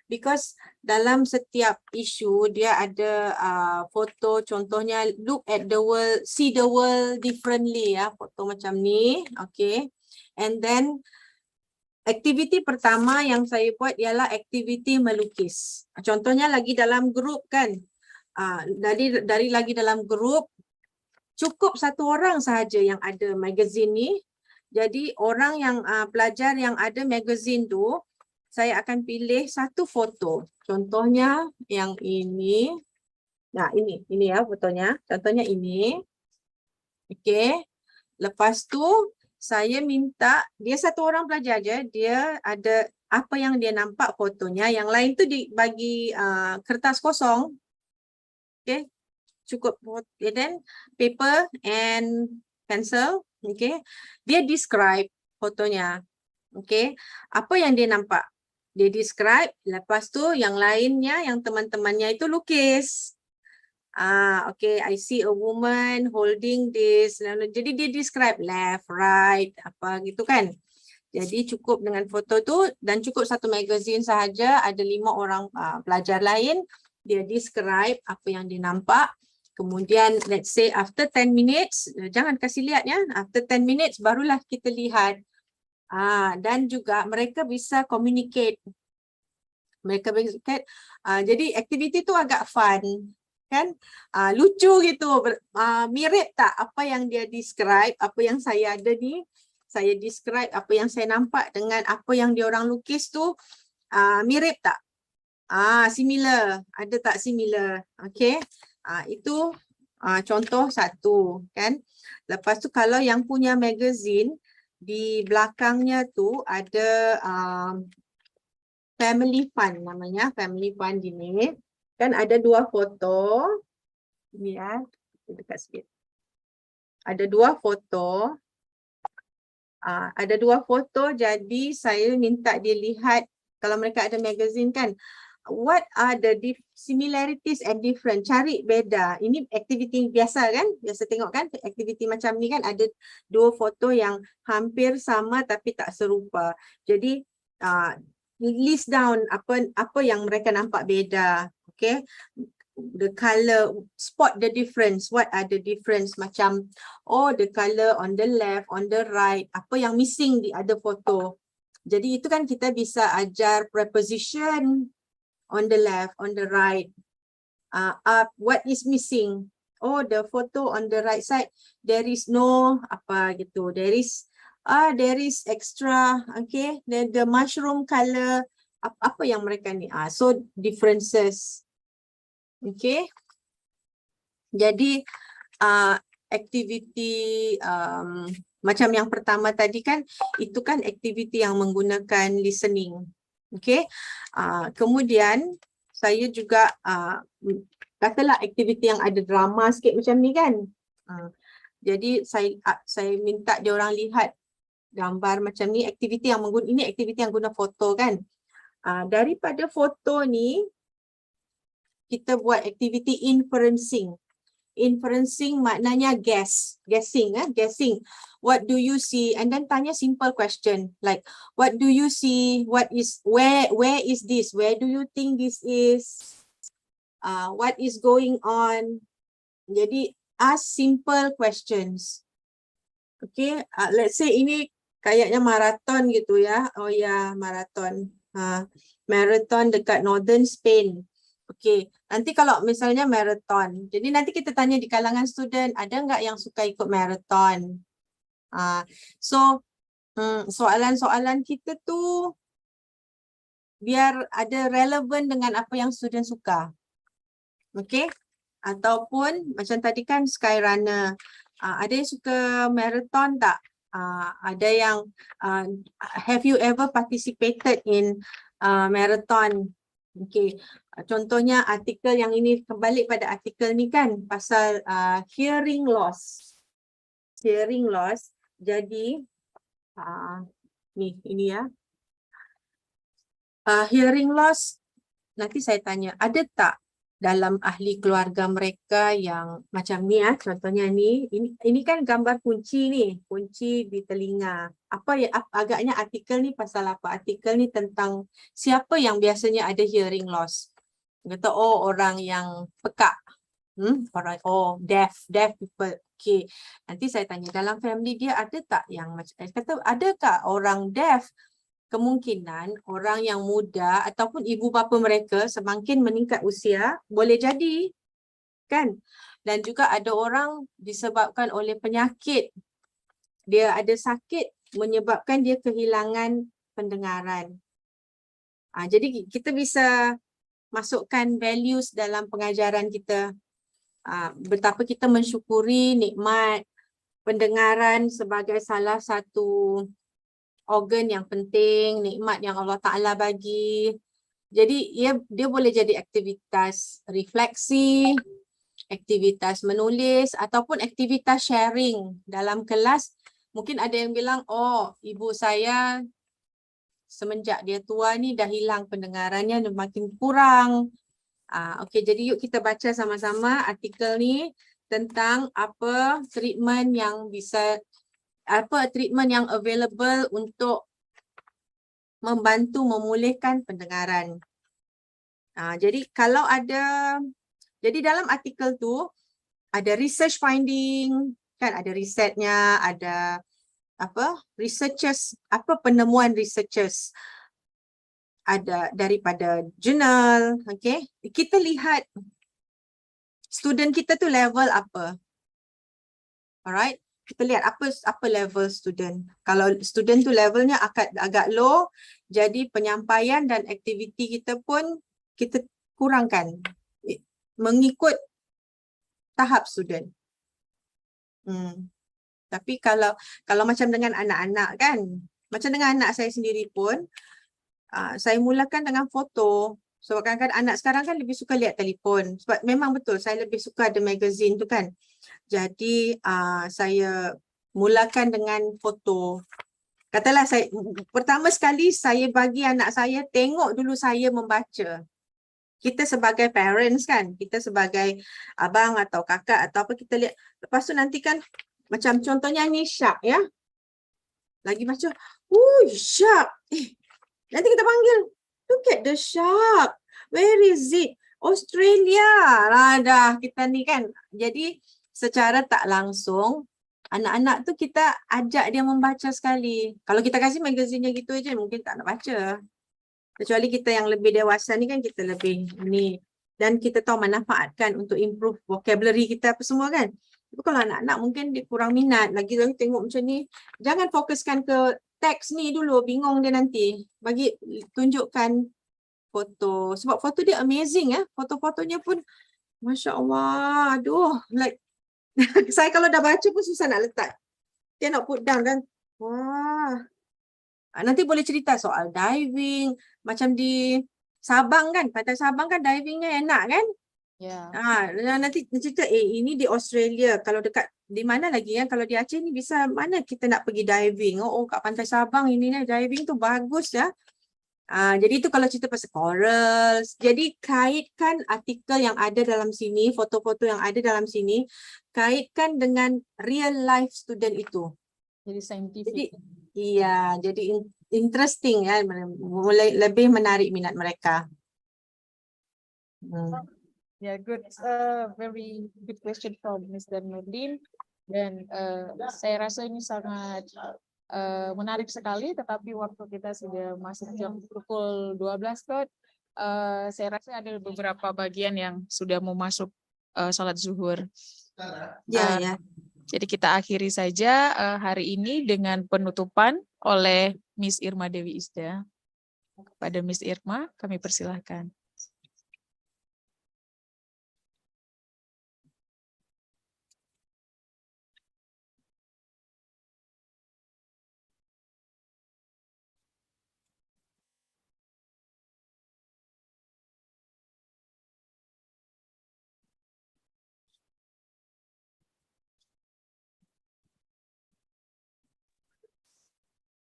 because dalam setiap isu dia ada foto, contohnya look at the world, see the world differently ya, foto macam ni. Okey. And then aktiviti pertama yang saya buat ialah aktiviti melukis. Contohnya lagi dalam grup kan. Dari lagi dalam grup, cukup satu orang sahaja yang ada magazine ni. Jadi orang yang pelajar yang ada magazine tu, saya akan pilih satu foto. Contohnya yang ini. Nah, ini ya fotonya. Contohnya ini. Okey. Lepas tu saya minta dia satu orang pelajar je, dia ada apa yang dia nampak fotonya, yang lain tu dibagi kertas kosong. Okay, cukup, and then paper and pencil. Okay, dia describe fotonya. Okay, apa yang dia nampak, dia describe, lepas tu yang lainnya, yang teman-temannya itu lukis. Okay, I see a woman holding this. Jadi dia describe left, right, apa gitu kan. Jadi cukup dengan foto tu dan cukup satu magazine sahaja, ada 5 orang pelajar lain, dia describe apa yang dia nampak. Kemudian let's say after 10 minutes, jangan kasih lihat ya, after 10 minutes barulah kita lihat. Dan juga mereka bisa communicate. Jadi aktiviti tu agak fun. Kan lucu gitu, mirip tak apa yang dia describe, apa yang saya ada ni, saya describe apa yang saya nampak dengan apa yang dia orang lukis tu, mirip tak? Similar, ada tak similar? Okay, itu contoh satu kan. Lepas tu kalau yang punya magazine, di belakangnya tu ada family fun namanya, family fun gini. Kan ada 2 foto. Ini ya, dekat sikit. Ada 2 foto. Ada 2 foto, jadi saya minta dia lihat, kalau mereka ada magazine kan, what are the similarities and different, cari beda. Ini aktiviti biasa kan, biasa tengok kan, aktiviti macam ni kan, ada 2 foto yang hampir sama tapi tak serupa. Jadi list down apa yang mereka nampak beda. Okay, the color, spot the difference, what are the difference, macam the color on the left, on the right, apa yang missing di ada foto. Jadi itu kan kita bisa ajar preposition on the left, on the right, what is missing, the photo on the right side, there is no apa gitu, there is extra, okay, the mushroom color, apa yang mereka ni, so differences. Okay, jadi aktiviti macam yang pertama tadi kan, itu kan aktiviti yang menggunakan listening. Okay. Kemudian saya juga katalah aktiviti yang ada drama sikit macam ni kan. Jadi saya minta dia orang lihat gambar macam ni, aktiviti yang guna foto kan. Daripada foto ni kita buat aktiviti inferencing. Inferencing maknanya guessing. What do you see? And then tanya simple question like, what do you see? Where is this? Where do you think this is? What is going on? Jadi ask simple questions. Okay, let's say ini kayaknya maraton gitu ya. Oh ya, maraton. Marathon dekat Northern Spain. Okay, nanti kalau misalnya marathon, jadi nanti kita tanya di kalangan student, ada nggak yang suka ikut marathon? So, soalan-soalan kita tu biar ada relevan dengan apa yang student suka. Okay, ataupun macam tadi kan Skyrunner, ada yang suka marathon tak? Ada yang, have you ever participated in marathon? Okay, contohnya artikel yang ini, kembali pada artikel ni kan pasal hearing loss. Hearing loss. Jadi ini ya. Hearing loss, nanti saya tanya, ada tak dalam ahli keluarga mereka yang macam ni ya, contohnya ni, ini kan gambar kunci ni, kunci di telinga. Apa ya, agaknya artikel ni pasal apa? Artikel ni tentang siapa yang biasanya ada hearing loss. Kata, oh orang yang pekak. Deaf people. Okay, nanti saya tanya dalam family dia ada tak yang macam, kata adakah orang deaf? Kemungkinan orang yang muda ataupun ibu bapa mereka semakin meningkat usia boleh jadi kan. Dan juga ada orang disebabkan oleh penyakit, dia ada sakit menyebabkan dia kehilangan pendengaran. Jadi kita bisa masukkan values dalam pengajaran kita, betapa kita mensyukuri nikmat pendengaran sebagai salah satu organ yang penting, nikmat yang Allah Ta'ala bagi. Jadi dia boleh jadi aktivitas refleksi, aktivitas menulis ataupun aktivitas sharing dalam kelas. Mungkin ada yang bilang, oh ibu saya semenjak dia tua ni dah hilang pendengarannya, dah makin kurang. Okey, jadi yuk kita baca sama-sama artikel ni tentang apa treatment yang bisa, apa treatment yang available untuk membantu memulihkan pendengaran. Jadi kalau ada, jadi dalam artikel tu ada research finding, kan ada risetnya, ada apa researchers, apa penemuan researchers, ada daripada jurnal. Okay, kita lihat student kita tu level apa. Alright, kita lihat apa level student. Kalau student tu levelnya agak low, jadi penyampaian dan aktiviti kita pun kita kurangkan mengikut tahap student. Tapi kalau macam dengan anak-anak kan, macam dengan anak saya sendiri pun, saya mulakan dengan foto. Sebab kadang-kadang anak sekarang kan lebih suka lihat telefon. Sebab memang betul, saya lebih suka ada magazine tu kan. Jadi saya mulakan dengan foto. Katalah saya, pertama sekali saya bagi anak saya tengok dulu saya membaca. Kita sebagai parents kan, kita sebagai abang atau kakak atau apa, kita lihat. Lepas tu nanti kan, macam contohnya ni shark ya. Lagi baca, shark. Nanti kita panggil, look at the shark. Where is it? Australia. Dah kita ni kan. Jadi secara tak langsung, anak-anak tu kita ajak dia membaca sekali. Kalau kita kasih magazinnya gitu aja, mungkin tak nak baca. Kecuali kita yang lebih dewasa ni kan, kita lebih ni. Dan kita tahu manfaatkan untuk improve vocabulary kita apa semua kan. Tapi kalau anak-anak mungkin dia kurang minat, lagi-lagi tengok macam ni, jangan fokuskan ke teks ni dulu, bingung dia nanti. Bagi tunjukkan foto, sebab foto dia amazing ya, foto-fotonya pun Masya Allah, aduh, like saya kalau dah baca pun susah nak letak. Dia nak put down kan, wah. Nanti boleh cerita soal diving, macam di Sabang kan, pantai Sabang kan divingnya enak kan? Yeah. Nanti cerita ini di Australia, kalau dekat di mana lagi kan, kalau di Aceh ni bisa mana kita nak pergi diving, kat pantai Sabang ini diving tu bagus ya. Jadi itu kalau cerita pasal corals, jadi kaitkan artikel yang ada dalam sini, foto-foto yang ada dalam sini, kaitkan dengan real life student itu. Jadi scientific. Jadi iya, jadi interesting ya, mulai lebih menarik minat mereka. Yeah, good. Very good question from Mr. Nurdin. Dan saya rasa ini sangat menarik sekali, tetapi waktu kita sudah masuk jam pukul 12, Dot. Saya rasa ada beberapa bagian yang sudah mau masuk sholat zuhur. Ya. Jadi kita akhiri saja hari ini dengan penutupan oleh Miss Irma Dewi Isda. Kepada Miss Irma, kami persilahkan.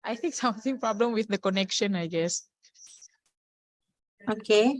I think something problem with the connection, I guess. Okay.